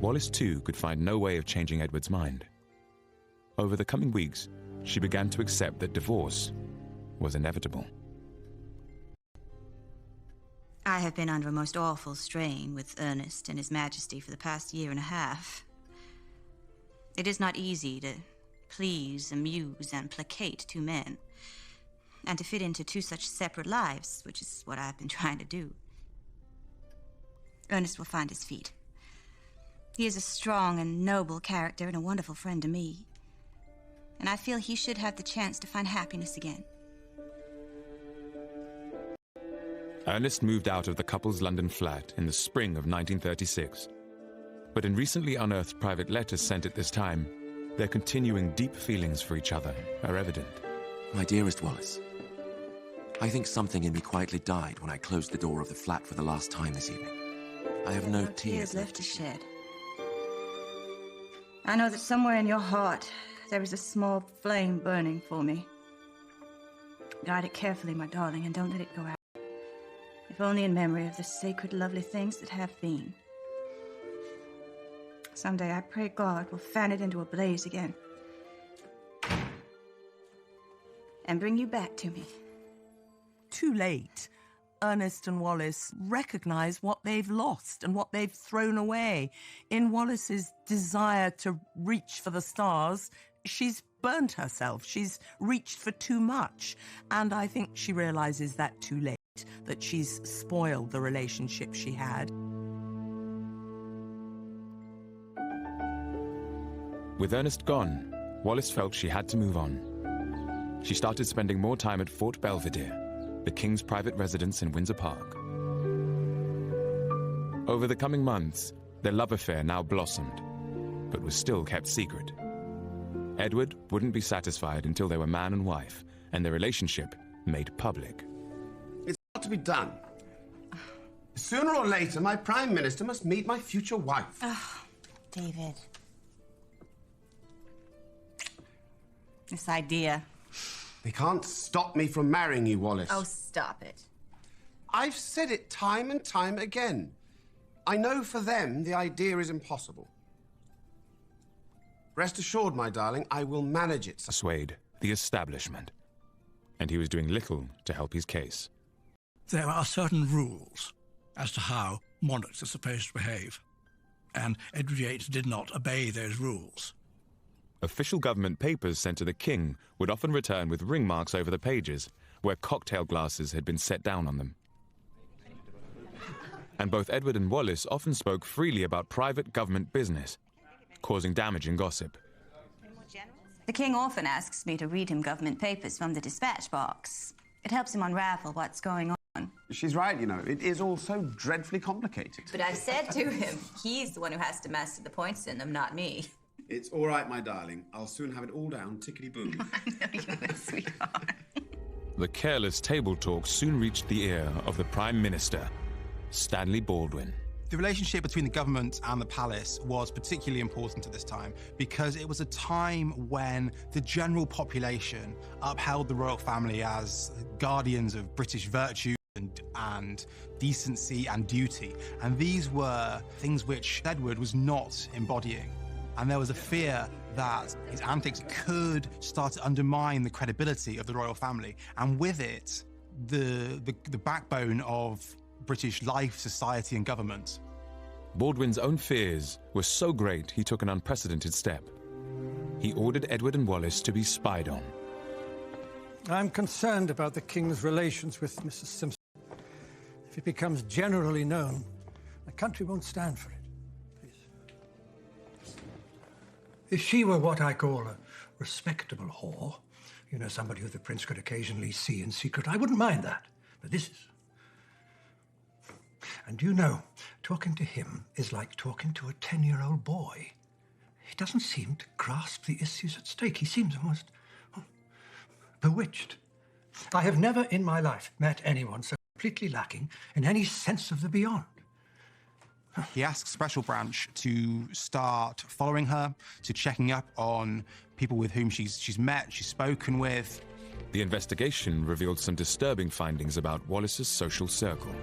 S1: Wallis, too, could find no way of changing Edward's mind. Over the coming weeks, she began to accept that divorce was inevitable.
S3: I have been under a most awful strain with Ernest and His Majesty for the past year and a half. It is not easy to please, amuse, and placate two men, and to fit into two such separate lives, which is what I've been trying to do. Ernest will find his feet. He is a strong and noble character and a wonderful friend to me, and I feel he should have the chance to find happiness again.
S1: Ernest moved out of the couple's London flat in the spring of 1936. But in recently unearthed private letters sent at this time, their continuing deep feelings for each other are evident.
S16: My dearest Wallis, I think something in me quietly died when I closed the door of the flat for the last time this evening. I have no tears
S3: left to shed. I know that somewhere in your heart there is a small flame burning for me. Guard it carefully, my darling, and don't let it go out. If only in memory of the sacred, lovely things that have been. Someday I pray God will fan it into a blaze again. And bring you back to me.
S10: Too late. Ernest and Wallis recognise what they've lost and what they've thrown away. In Wallis's desire to reach for the stars, she's burnt herself. She's reached for too much. And I think she realises that too late, that she's spoiled the relationship she had.
S1: With Ernest gone, Wallis felt she had to move on. She started spending more time at Fort Belvedere, the king's private residence in Windsor Park. Over the coming months, their love affair now blossomed, but was still kept secret. Edward wouldn't be satisfied until they were man and wife, and their relationship made public.
S14: It's hard to be done. Sooner or later, my Prime Minister must meet my future wife.
S7: Oh, David. This idea.
S14: They can't stop me from marrying you, Wallis.
S7: Oh, stop it.
S14: I've said it time and time again. I know for them the idea is impossible. Rest assured, my darling, I will manage it.
S1: Persuade the establishment. And he was doing little to help his case.
S5: There are certain rules as to how monarchs are supposed to behave, and Edward VIII did not obey those rules.
S1: Official government papers sent to the king would often return with ring marks over the pages, where cocktail glasses had been set down on them. And both Edward and Wallis often spoke freely about private government business, causing damage and gossip.
S7: The king often asks me to read him government papers from the dispatch box. It helps him unravel what's going on.
S14: She's right, you know. It is all so dreadfully complicated.
S7: But I've said to him, he's the one who has to master the points in them, not me.
S14: It's all right, my darling. I'll soon have it all down, tickety-boom.
S7: I know you're a sweetheart.
S1: The careless table talk soon reached the ear of the Prime Minister, Stanley Baldwin.
S9: The relationship between the government and the palace was particularly important at this time because it was a time when the general population upheld the royal family as guardians of British virtue and decency and duty. And these were things which Edward was not embodying. And there was a fear that his antics could start to undermine the credibility of the royal family. And with it, the backbone of British life, society, and government.
S1: Baldwin's own fears were so great he took an unprecedented step. He ordered Edward and Wallis to be spied on.
S22: I'm concerned about the King's relations with Mrs. Simpson. If it becomes generally known, the country won't stand for it. Please. If she were what I call a respectable whore, you know, somebody who the Prince could occasionally see in secret, I wouldn't mind that. But this is... And you know, talking to him is like talking to a 10-year-old boy. He doesn't seem to grasp the issues at stake. He seems almost bewitched. I have never in my life met anyone so completely lacking in any sense of the beyond.
S9: He asked Special Branch to start following her, to checking up on people with whom she's met, she's spoken with.
S1: The investigation revealed some disturbing findings about Wallis's social circle.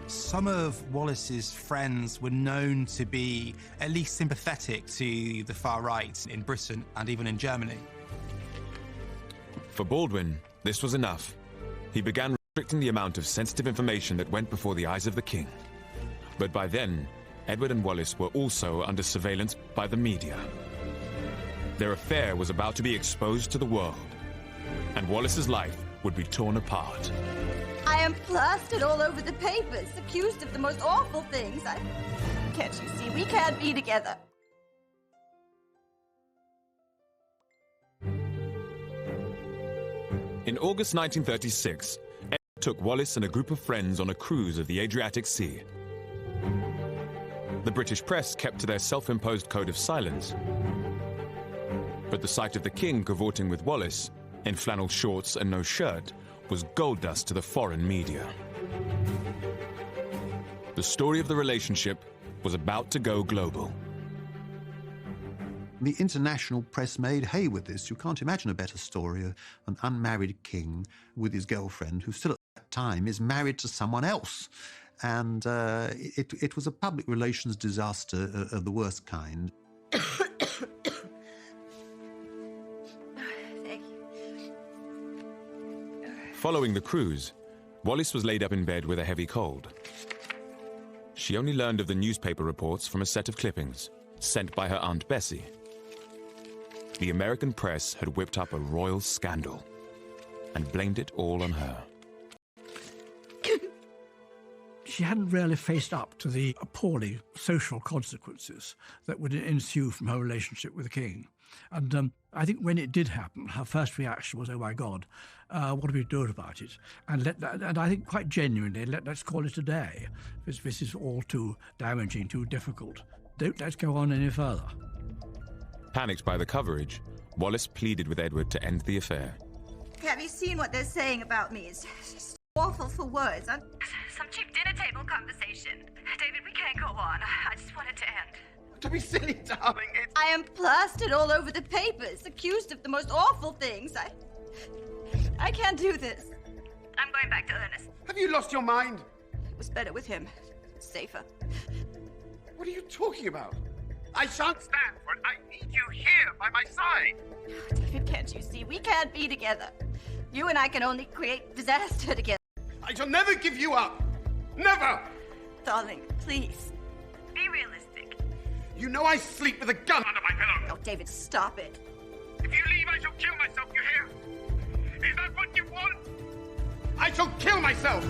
S9: Some of Wallis's friends were known to be at least sympathetic to the far right in Britain and even in Germany.
S1: For Baldwin, this was enough. He began restricting the amount of sensitive information that went before the eyes of the king. But by then, Edward and Wallis were also under surveillance by the media. Their affair was about to be exposed to the world, and Wallis's life would be torn apart.
S7: I am plastered all over the papers, accused of the most awful things. Can't you see? We can't be together.
S1: In August 1936, Edward took Wallis and a group of friends on a cruise of the Adriatic Sea. The British press kept to their self-imposed code of silence. But the sight of the king cavorting with Wallis, in flannel shorts and no shirt, was gold dust to the foreign media. The story of the relationship was about to go global.
S2: The international press made hay with this. You can't imagine a better story of an unmarried king with his girlfriend, who still at that time is married to someone else. And it was a public relations disaster of the worst kind.
S1: Following the cruise, Wallis was laid up in bed with a heavy cold. She only learned of the newspaper reports from a set of clippings sent by her Aunt Bessie. The American press had whipped up a royal scandal and blamed it all on her.
S5: She hadn't really faced up to the appalling social consequences that would ensue from her relationship with the king. And I think when it did happen, her first reaction was, oh my God, what do we do about it? And I think quite genuinely, let's call it a day. This is all too damaging, too difficult. Let's go on any further.
S1: Panicked by the coverage, Wallis pleaded with Edward to end the affair.
S7: Have you seen what they're saying about me? It's awful for words.
S15: Some cheap dinner table conversation. David, we can't go on. I just want it to end.
S14: Don't be silly, darling.
S7: I am plastered all over the papers, accused of the most awful things. I can't do this.
S15: I'm going back to Ernest.
S14: Have you lost your mind?
S7: It was better with him. Safer.
S14: What are you talking about? I shan't stand for it. I need you here by my side.
S7: David, can't you see? We can't be together. You and I can only create disaster together.
S14: I shall never give you up. Never!
S7: Darling, please.
S15: Be realistic.
S14: You know I sleep with a gun under my pillow.
S7: Oh, David, stop it.
S14: If you leave, I shall kill myself, you hear? Is that what you want? I shall kill myself!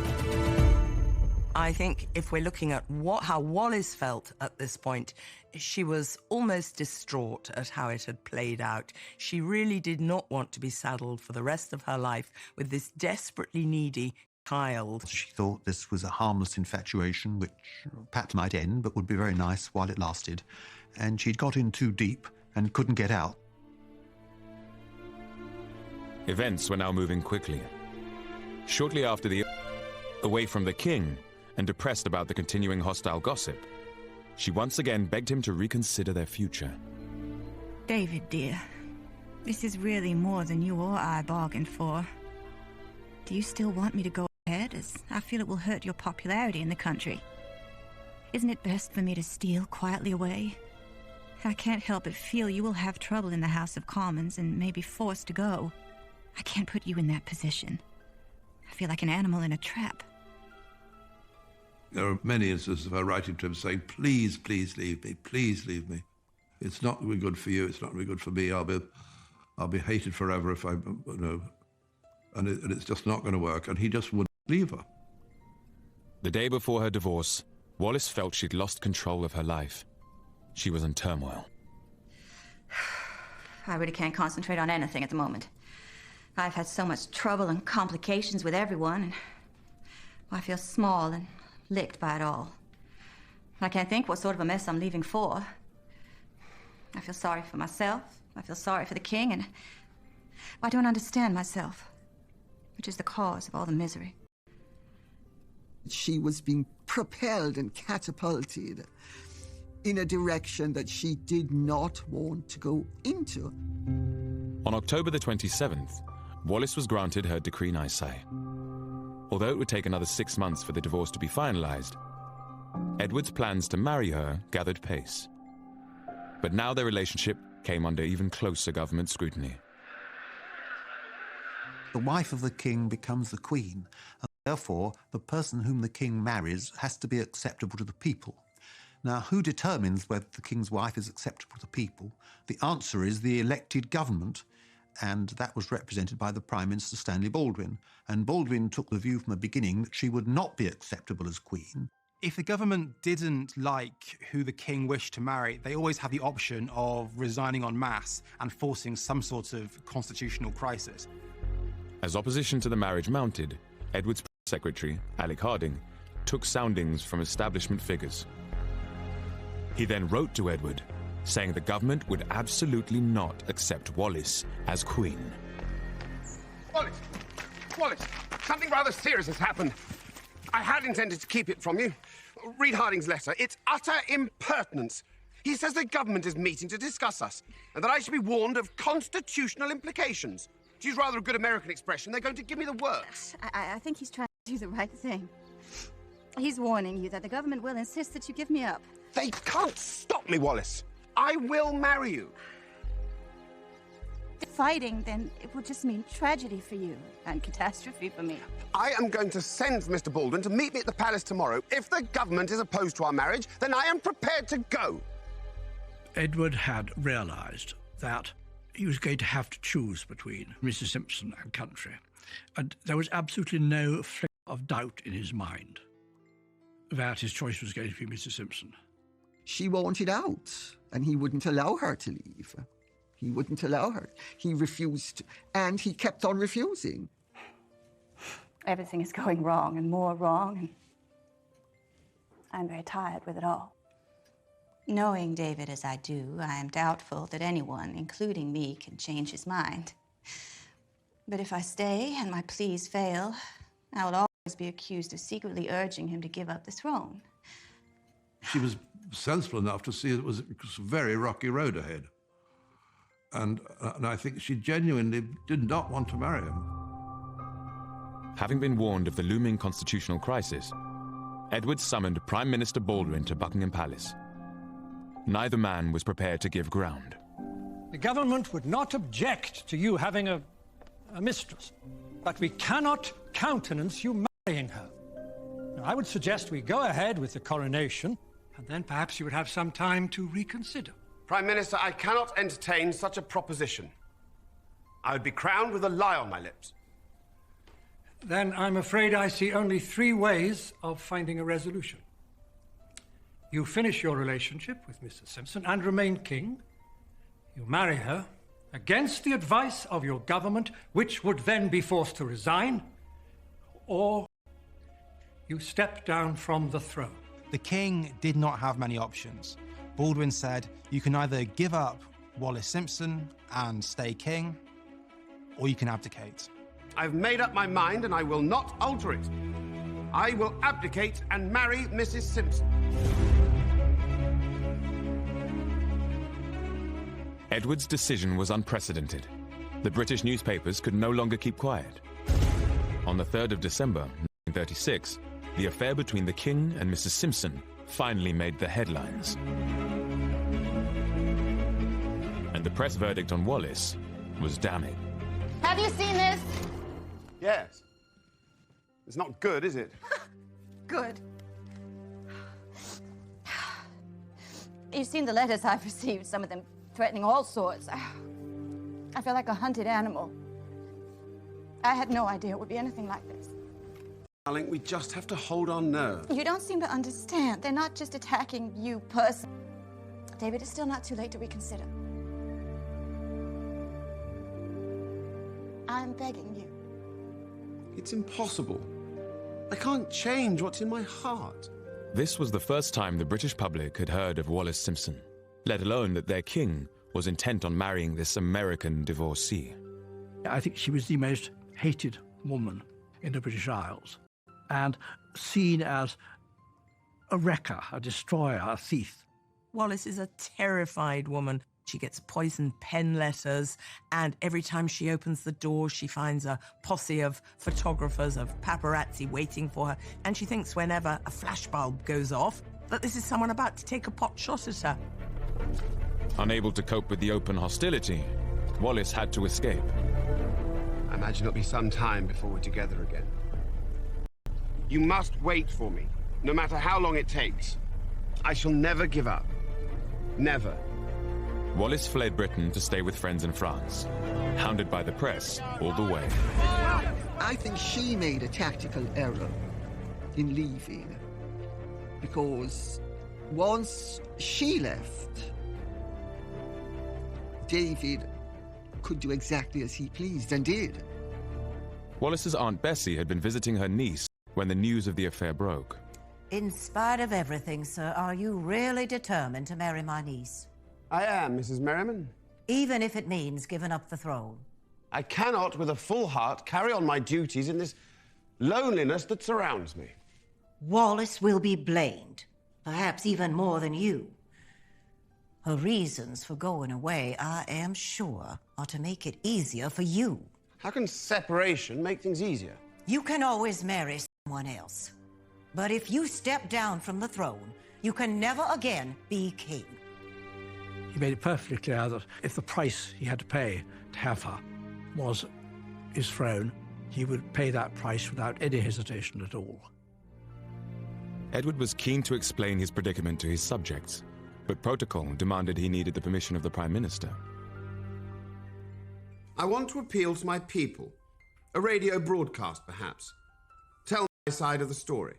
S10: I think if we're looking at how Wallis felt at this point, she was almost distraught at how it had played out. She really did not want to be saddled for the rest of her life with this desperately needy child.
S2: She thought this was a harmless infatuation, which perhaps might end, but would be very nice while it lasted. And she'd got in too deep and couldn't get out.
S1: Events were now moving quickly. Shortly after away from the king and depressed about the continuing hostile gossip, she once again begged him to reconsider their future.
S3: David, dear, this is really more than you or I bargained for. Do you still want me to go ahead, as I feel it will hurt your popularity in the country? Isn't it best for me to steal quietly away? I can't help but feel you will have trouble in the House of Commons and may be forced to go. I can't put you in that position. I feel like an animal in a trap.
S17: There are many instances of her writing to him saying, please, please leave me, please leave me. It's not really good for you, it's not really good for me. I'll be hated forever if and it's just not going to work. And he just wouldn't leave her.
S1: The day before her divorce, Wallis felt she'd lost control of her life. She was in turmoil.
S7: I really can't concentrate on anything at the moment. I've had so much trouble and complications with everyone, and I feel small and licked by it all. I can't think what sort of a mess I'm leaving for. I feel sorry for myself. I feel sorry for the king, and I don't understand myself, which is the cause of all the misery.
S8: She was being propelled and catapulted in a direction that she did not want to go into.
S1: On October the 27th, Wallis was granted her decree nisi. Although it would take another 6 months for the divorce to be finalized, Edward's plans to marry her gathered pace. But now their relationship came under even closer government scrutiny.
S2: The wife of the king becomes the queen, and therefore the person whom the king marries has to be acceptable to the people. Now, who determines whether the king's wife is acceptable to the people? The answer is the elected government, and that was represented by the Prime Minister Stanley Baldwin. And Baldwin took the view from the beginning that she would not be acceptable as queen.
S9: If the government didn't like who the king wished to marry, they always had the option of resigning en masse and forcing some sort of constitutional crisis.
S1: As opposition to the marriage mounted, Edward's secretary, Alec Harding, took soundings from establishment figures. He then wrote to Edward, saying the government would absolutely not accept Wallis as queen.
S14: Wallis, something rather serious has happened. I had intended to keep it from you. Read Harding's letter. It's utter impertinence. He says the government is meeting to discuss us, and that I should be warned of constitutional implications. To use rather a good American expression, they're going to give me the works.
S7: I think he's trying to do the right thing. He's warning you that the government will insist that you give me up.
S14: They can't stop me, Wallis. I will marry you.
S7: Fighting, then it will just mean tragedy for you and catastrophe for me.
S14: I am going to send for Mr. Baldwin to meet me at the palace tomorrow. If the government is opposed to our marriage, then I am prepared to go.
S5: Edward had realised that he was going to have to choose between Mrs. Simpson and country. And there was absolutely no flicker of doubt in his mind that his choice was going to be Mrs. Simpson.
S8: She wanted out, and he wouldn't allow her to leave. He wouldn't allow her. He refused, and he kept on refusing.
S7: Everything is going wrong and more wrong, and I'm very tired with it all. Knowing David as I do, I am doubtful that anyone, including me, can change his mind. But if I stay and my pleas fail, I will
S3: be accused of secretly urging him to give up the throne.
S17: She was sensible enough to see it was a very rocky road ahead. And I think she genuinely did not want to marry him.
S1: Having been warned of the looming constitutional crisis, Edward summoned Prime Minister Baldwin to Buckingham Palace. Neither man was prepared to give ground.
S22: The government would not object to you having a mistress, but we cannot countenance you marrying her. Now, I would suggest we go ahead with the coronation, and then perhaps you would have some time to reconsider.
S14: Prime Minister, I cannot entertain such a proposition. I would be crowned with a lie on my lips.
S22: Then I'm afraid I see only 3 ways of finding a resolution. You finish your relationship with Mrs. Simpson and remain king. You marry her against the advice of your government, which would then be forced to resign, or you step down from the throne.
S9: The king did not have many options. Baldwin said, you can either give up Wallis Simpson and stay king, or you can abdicate.
S14: I've made up my mind and I will not alter it. I will abdicate and marry Mrs. Simpson.
S1: Edward's decision was unprecedented. The British newspapers could no longer keep quiet. On the 3rd of December, 1936, the affair between the king and Mrs. Simpson finally made the headlines. And the press verdict on Wallis was damning.
S7: Have you seen this?
S14: Yes. It's not good, is it?
S7: Good. You've seen the letters I've received, some of them threatening all sorts. I feel like a hunted animal. I had no idea it would be anything like this.
S14: Darling, we just have to hold our nerve.
S7: You don't seem to understand. They're not just attacking you personally. David, it's still not too late to reconsider. I'm begging you.
S14: It's impossible. I can't change what's in my heart.
S1: This was the first time the British public had heard of Wallis Simpson, let alone that their king was intent on marrying this American divorcee.
S5: I think she was the most hated woman in the British Isles and seen as a wrecker, a destroyer, a thief.
S10: Wallis is a terrified woman. She gets poisoned pen letters, and every time she opens the door, she finds a posse of photographers, of paparazzi waiting for her, and she thinks whenever a flashbulb goes off that this is someone about to take a pot shot at her.
S1: Unable to cope with the open hostility, Wallis had to escape.
S14: I imagine it'll be some time before we're together again. You must wait for me, no matter how long it takes. I shall never give up. Never.
S1: Wallis fled Britain to stay with friends in France, hounded by the press all the way.
S8: I think she made a tactical error in leaving, because once she left, David could do exactly as he pleased, and did.
S1: Wallis's Aunt Bessie had been visiting her niece when the news of the affair broke.
S11: In spite of everything, sir, are you really determined to marry my niece?
S14: I am, Mrs. Merriman.
S11: Even if it means giving up the throne?
S14: I cannot, with a full heart, carry on my duties in this loneliness that surrounds me.
S11: Wallis will be blamed, perhaps even more than you. Her reasons for going away, I am sure, are to make it easier for you.
S14: How can separation make things easier?
S11: You can always marry someone else. But if you step down from the throne, you can never again be king.
S5: He made it perfectly clear that if the price he had to pay to have her was his throne, he would pay that price without any hesitation at all.
S1: Edward was keen to explain his predicament to his subjects, but protocol demanded he needed the permission of the Prime Minister.
S14: I want to appeal to my people. A radio broadcast, perhaps. Tell my side of the story.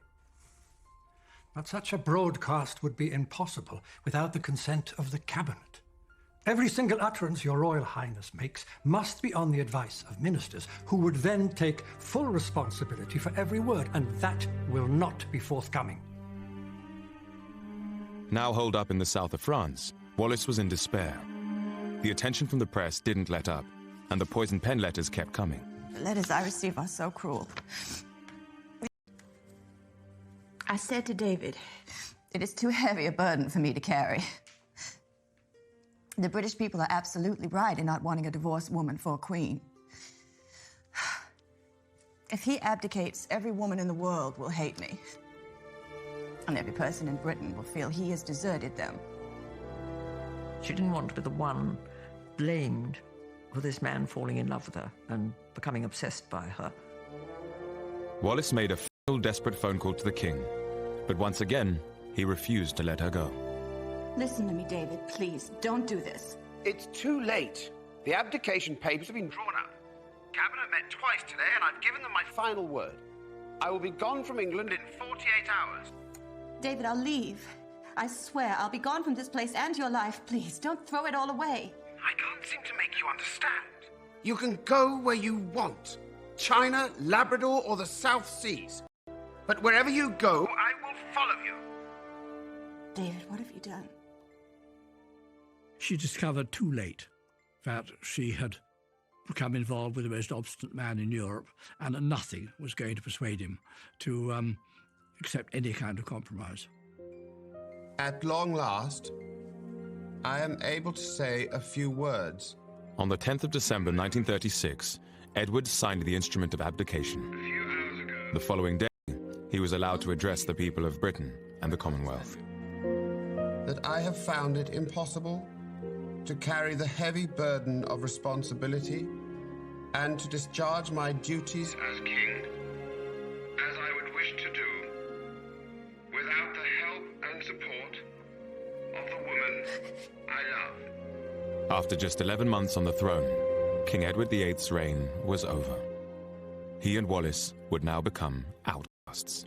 S22: But such a broadcast would be impossible without the consent of the Cabinet. Every single utterance Your Royal Highness makes must be on the advice of ministers, who would then take full responsibility for every word, and that will not be forthcoming.
S1: Now holed up in the south of France, Wallis was in despair. The attention from the press didn't let up, and the poisoned pen letters kept coming.
S3: The letters I receive are so cruel.
S7: I said to David, it is too heavy a burden for me to carry. The British people are absolutely right in not wanting a divorced woman for a queen. If he abdicates, every woman in the world will hate me. And every person in Britain will feel he has deserted them.
S4: She didn't want to be the one blamed for this man falling in love with her and becoming obsessed by her.
S1: Wallis made a final desperate phone call to the king, but once again, he refused to let her go.
S7: Listen to me, David, please. Don't do this.
S14: It's too late. The abdication papers have been drawn up. Cabinet met twice today, and I've given them my final word. I will be gone from England in 48 hours.
S7: David, I'll leave. I swear, I'll be gone from this place and your life. Please, don't throw it all away.
S14: I can't seem to make you understand. You can go where you want. China, Labrador, or the South Seas. But wherever you go, I will follow you.
S7: David, what have you done?
S5: She discovered too late that she had become involved with the most obstinate man in Europe, and that nothing was going to persuade him to accept any kind of compromise.
S14: At long last, I am able to say a few words.
S1: On the 10th of December 1936, Edward signed the instrument of abdication.
S14: A few hours ago.
S1: The following day, he was allowed to address the people of Britain and the Commonwealth.
S14: That I have found it impossible to carry the heavy burden of responsibility and to discharge my duties as king, as I would wish to do, without the help and support of the woman I love.
S1: After just 11 months on the throne, King Edward VIII's reign was over. He and Wallis would now become outcasts.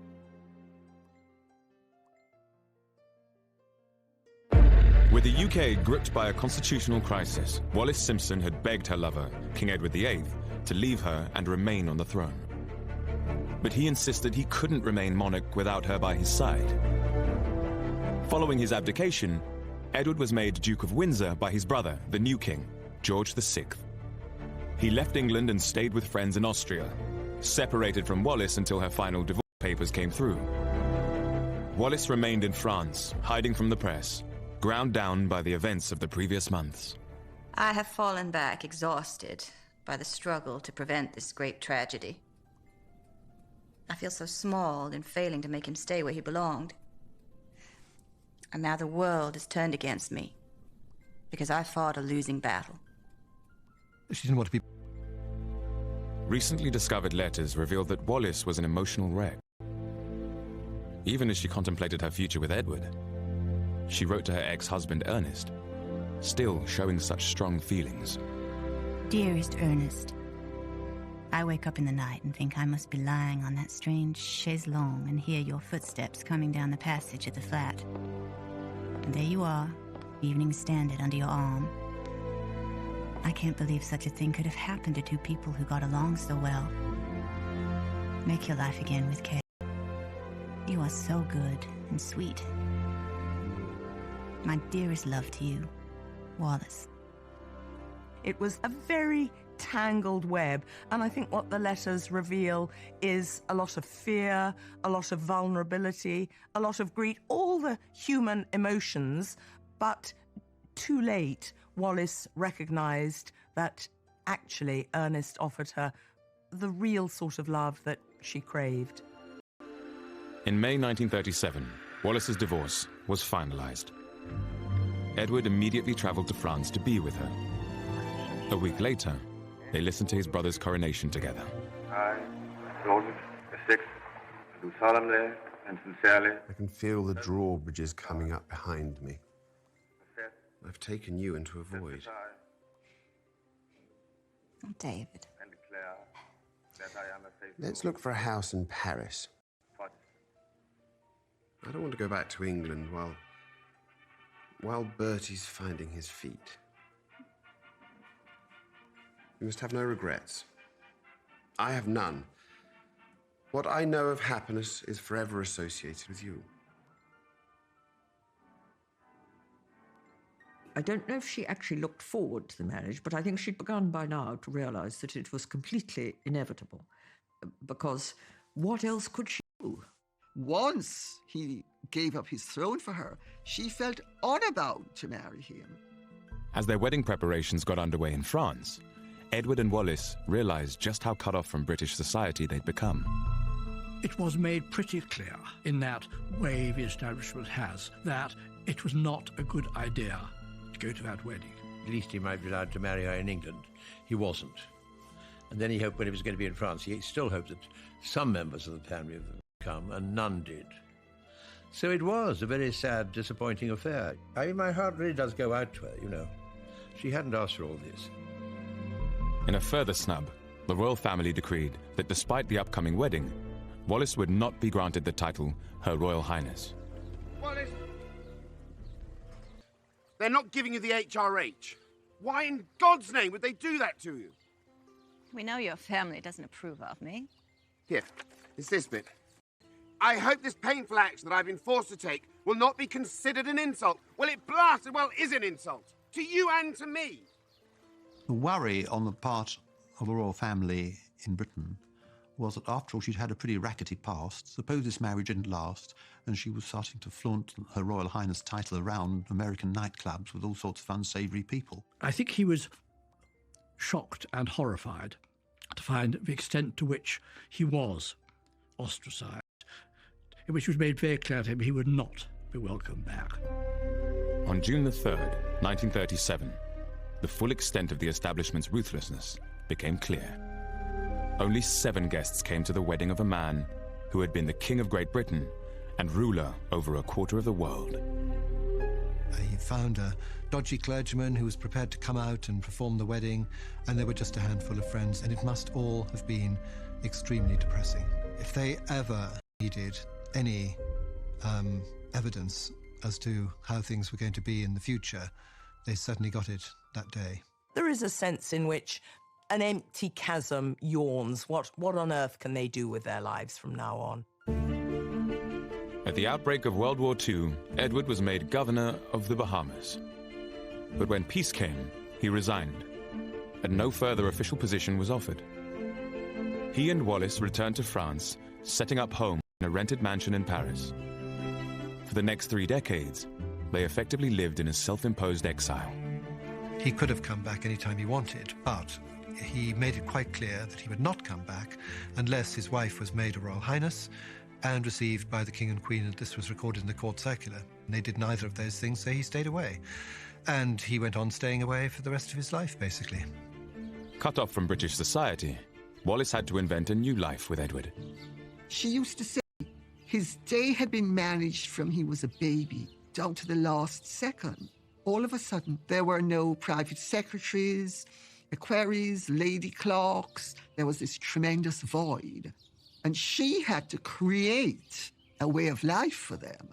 S1: With the UK gripped by a constitutional crisis, Wallis Simpson had begged her lover, King Edward VIII, to leave her and remain on the throne. But he insisted he couldn't remain monarch without her by his side. Following his abdication, Edward was made Duke of Windsor by his brother, the new king, George VI. He left England and stayed with friends in Austria, separated from Wallis until her final divorce papers came through. Wallis remained in France, hiding from the press, ground down by the events of the previous months.
S7: I have fallen back, exhausted by the struggle to prevent this great tragedy. I feel so small in failing to make him stay where he belonged. And now the world is turned against me because I fought a losing battle.
S12: She didn't want to be...
S1: Recently discovered letters revealed that Wallis was an emotional wreck. Even as she contemplated her future with Edward, she wrote to her ex-husband Ernest, still showing such strong feelings.
S3: Dearest Ernest, I wake up in the night and think I must be lying on that strange chaise longue and hear your footsteps coming down the passage of the flat. And there you are, Evening Standard under your arm. I can't believe such a thing could have happened to two people who got along so well. Make your life again with Kay. You are so good and sweet. My dearest love to you, Wallis.
S10: It was a very tangled web, and I think what the letters reveal is a lot of fear, a lot of vulnerability, a lot of greed, all the human emotions, but too late, Wallis recognised that actually Ernest offered her the real sort of love that she craved.
S1: In May 1937, Wallis's divorce was finalised. Edward immediately travelled to France to be with her. A week later, they listened to his brother's coronation together.
S13: I, George VI, do solemnly and sincerely.
S14: I can feel the drawbridges coming up behind me. I've taken you into a void.
S7: Oh, David.
S13: And declare that I am a faithful...
S14: Let's look for a house in Paris. I don't want to go back to England while Bertie's finding his feet. You must have no regrets. I have none. What I know of happiness is forever associated with you.
S4: I don't know if she actually looked forward to the marriage, but I think she'd begun by now to realise that it was completely inevitable. Because what else could she do?
S8: once he gave up his throne for her, she felt unbound to marry him.
S1: As their wedding preparations got underway in France, Edward and Wallis realized just how cut off from British society they'd become.
S5: It was made pretty clear in that way the establishment has that it was not a good idea to go to that wedding.
S18: At least he might be allowed to marry her in England. He wasn't. And then he hoped when he was going to be in France, he still hoped that some members of the family would come, and none did. So it was a very sad, disappointing affair. I mean, my heart really does go out to her, you know. She hadn't asked for all this.
S1: In a further snub, the royal family decreed that despite the upcoming wedding, Wallis would not be granted the title Her Royal Highness.
S14: Wallis! They're not giving you the HRH. Why in God's name would they do that to you?
S7: We know your family doesn't approve of me.
S14: Here, it's this bit. I hope this painful action that I've been forced to take will not be considered an insult. Well, it blasted well is an insult. To you and to me.
S2: The worry on the part of the royal family in Britain was that after all she'd had a pretty rackety past. Suppose this marriage didn't last and she was starting to flaunt Her Royal Highness title around American nightclubs with all sorts of unsavoury people.
S5: I think he was shocked and horrified to find the extent to which he was ostracised, in which was made very clear to him he would not be welcomed back.
S1: On June the 3rd, 1937, the full extent of the establishment's ruthlessness became clear. Only 7 guests came to the wedding of a man who had been the King of Great Britain and ruler over a quarter of the world.
S12: He found a dodgy clergyman who was prepared to come out and perform the wedding, and there were just a handful of friends, and it must all have been extremely depressing. If they ever needed any evidence as to how things were going to be in the future, they certainly got it that day.
S10: There is a sense in which an empty chasm yawns. What on earth can they do with their lives from now on?
S1: At the outbreak of World War II, Edward was made governor of the Bahamas. But when peace came, he resigned, and no further official position was offered. He and Wallis returned to France, setting up home in a rented mansion in Paris. For the next 3 decades, they effectively lived in a self-imposed exile.
S12: He could have come back any time he wanted, but he made it quite clear that he would not come back unless his wife was made a Royal Highness and received by the King and Queen, and this was recorded in the court circular. And they did neither of those things, so he stayed away. And he went on staying away for the rest of his life, basically.
S1: Cut off from British society, Wallis had to invent a new life with Edward.
S8: She used to say his day had been managed from he was a baby down to the last second. All of a sudden, there were no private secretaries, equerries, lady clerks. There was this tremendous void. And she had to create a way of life for them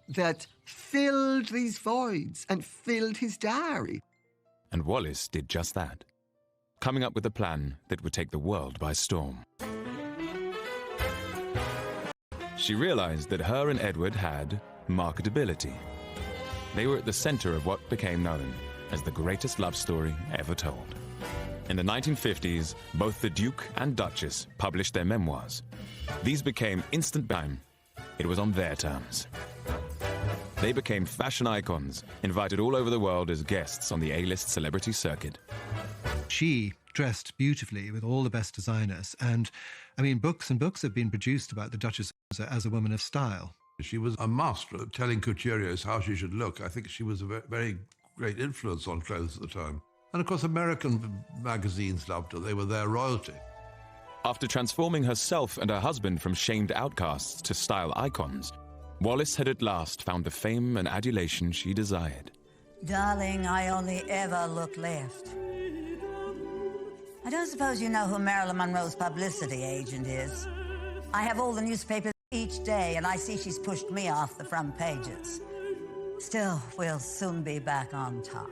S8: that filled these voids and filled his diary.
S1: And Wallis did just that, coming up with a plan that would take the world by storm. She realized that her and Edward had marketability. They were at the center of what became known as the greatest love story ever told. In the 1950s, both the Duke and Duchess published their memoirs. These became instant bang. It was on their terms. They became fashion icons, invited all over the world as guests on the A-list celebrity circuit.
S12: She dressed beautifully with all the best designers, and, I mean, books and books have been produced about the Duchess of Windsor as a woman of style.
S17: She was a master of telling couturiers how she should look. I think she was a very great influence on clothes at the time. And of course, American magazines loved her. They were their royalty.
S1: After transforming herself and her husband from shamed outcasts to style icons, Wallis had at last found the fame and adulation she desired.
S20: Darling, I only ever look left. I don't suppose you know who Marilyn Monroe's publicity agent is. I have all the newspapers each day, and I see she's pushed me off the front pages. Still, we'll soon be back on top.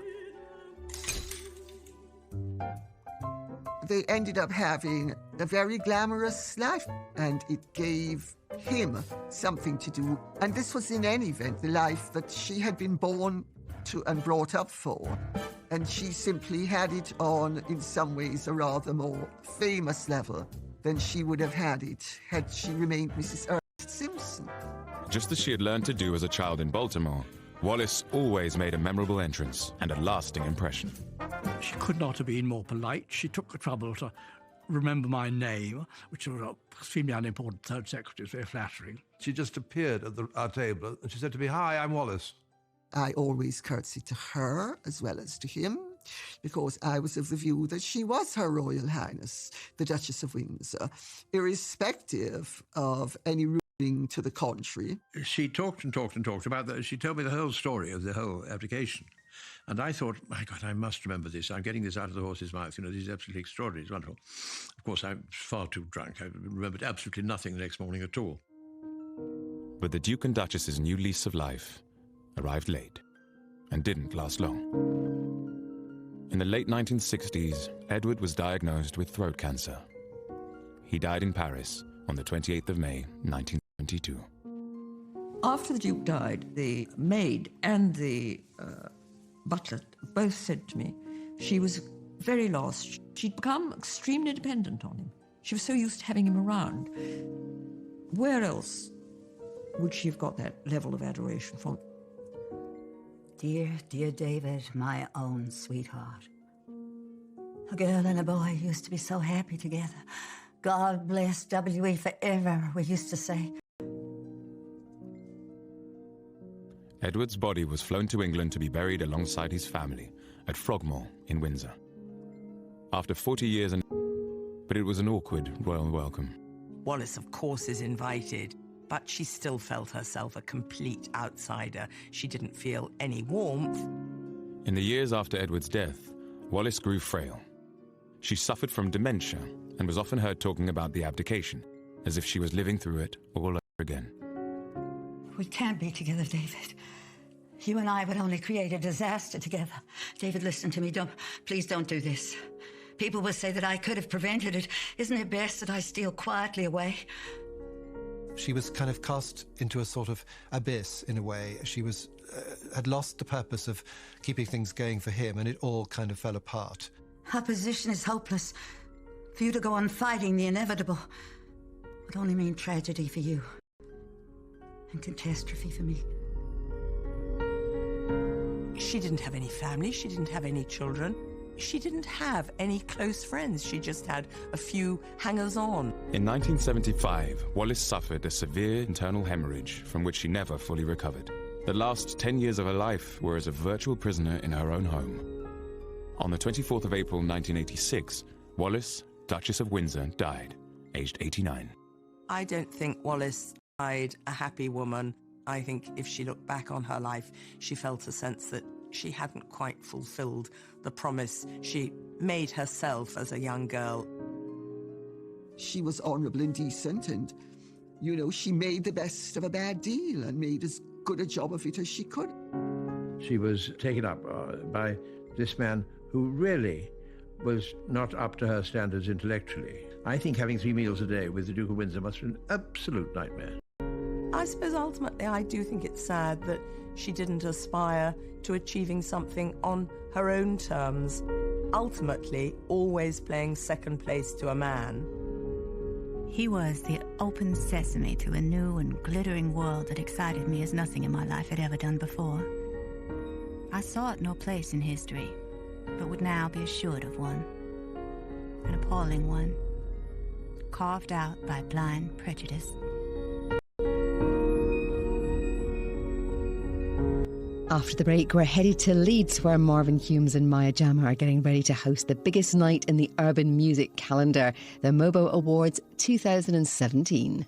S8: They ended up having a very glamorous life, and it gave him something to do. And this was, in any event, the life that she had been born to and brought up for. And she simply had it on, in some ways, a rather more famous level than she would have had it had she remained Mrs. Ernst's Simpson.
S1: Just as she had learned to do as a child in Baltimore, Wallis always made a memorable entrance and a lasting impression.
S5: She could not have been more polite. She took the trouble to remember my name, which was an extremely unimportant third secretary. It's very flattering.
S17: She just appeared at our table and she said to me, "Hi, I'm Wallis."
S8: I always curtsied to her as well as to him, because I was of the view that she was Her Royal Highness, the Duchess of Windsor, irrespective of any ruling to the contrary.
S18: She talked and talked and talked about that. She told me the whole story of the whole abdication. And I thought, my God, I must remember this. I'm getting this out of the horse's mouth. You know, this is absolutely extraordinary. It's wonderful. Of course, I'm far too drunk. I remembered absolutely nothing the next morning at all.
S1: But the Duke and Duchess's new lease of life arrived late and didn't last long. In the late 1960s, Edward was diagnosed with throat cancer. He died in Paris on the 28th of May, 1972.
S4: After the Duke died, the maid and the butler both said to me she was very lost. She'd become extremely dependent on him. She was so used to having him around. Where else would she have got that level of adoration from?
S20: Dear, dear David, my own sweetheart. A girl and a boy used to be so happy together. God bless W.E. forever, we used to say.
S1: Edward's body was flown to England to be buried alongside his family at Frogmore in Windsor. After 40 years, but it was an awkward royal welcome.
S10: Wallis, of course, is invited, but she still felt herself a complete outsider. She didn't feel any warmth.
S1: In the years after Edward's death, Wallis grew frail. She suffered from dementia and was often heard talking about the abdication, as if she was living through it all over again.
S20: We can't be together, David. You and I would only create a disaster together. David, listen to me. Please don't do this. People will say that I could have prevented it. Isn't it best that I steal quietly away?
S12: She was kind of cast into a sort of abyss in a way. She was had lost the purpose of keeping things going for him, and it all kind of fell apart.
S20: Our position is hopeless. For you to go on fighting the inevitable would only mean tragedy for you and catastrophe for me.
S10: She didn't have any family. She didn't have any children. She didn't have any close friends. She just had a few hangers-on.
S1: In 1975, Wallis suffered a severe internal hemorrhage from which she never fully recovered. The last 10 years of her life were as a virtual prisoner in her own home. On the 24th of April 1986, Wallis, Duchess of Windsor, died, aged 89.
S10: I don't think Wallis died a happy woman. I think if she looked back on her life, she felt a sense that she hadn't quite fulfilled the promise she made herself as a young girl.
S8: She was honourable and decent, and, you know, she made the best of a bad deal and made as good a job of it as she could.
S18: She was taken up by this man who really was not up to her standards intellectually. I think having 3 meals a day with the Duke of Windsor must have been an absolute nightmare.
S10: I suppose ultimately I do think it's sad that she didn't aspire to achieving something on her own terms, ultimately always playing second place to a man.
S3: He was the open sesame to a new and glittering world that excited me as nothing in my life had ever done before. I sought no place in history, but would now be assured of one. An appalling one, carved out by blind prejudice.
S6: After the break, we're headed to Leeds, where Marvin Humes and Maya Jama are getting ready to host the biggest night in the urban music calendar, the Mobo Awards 2017.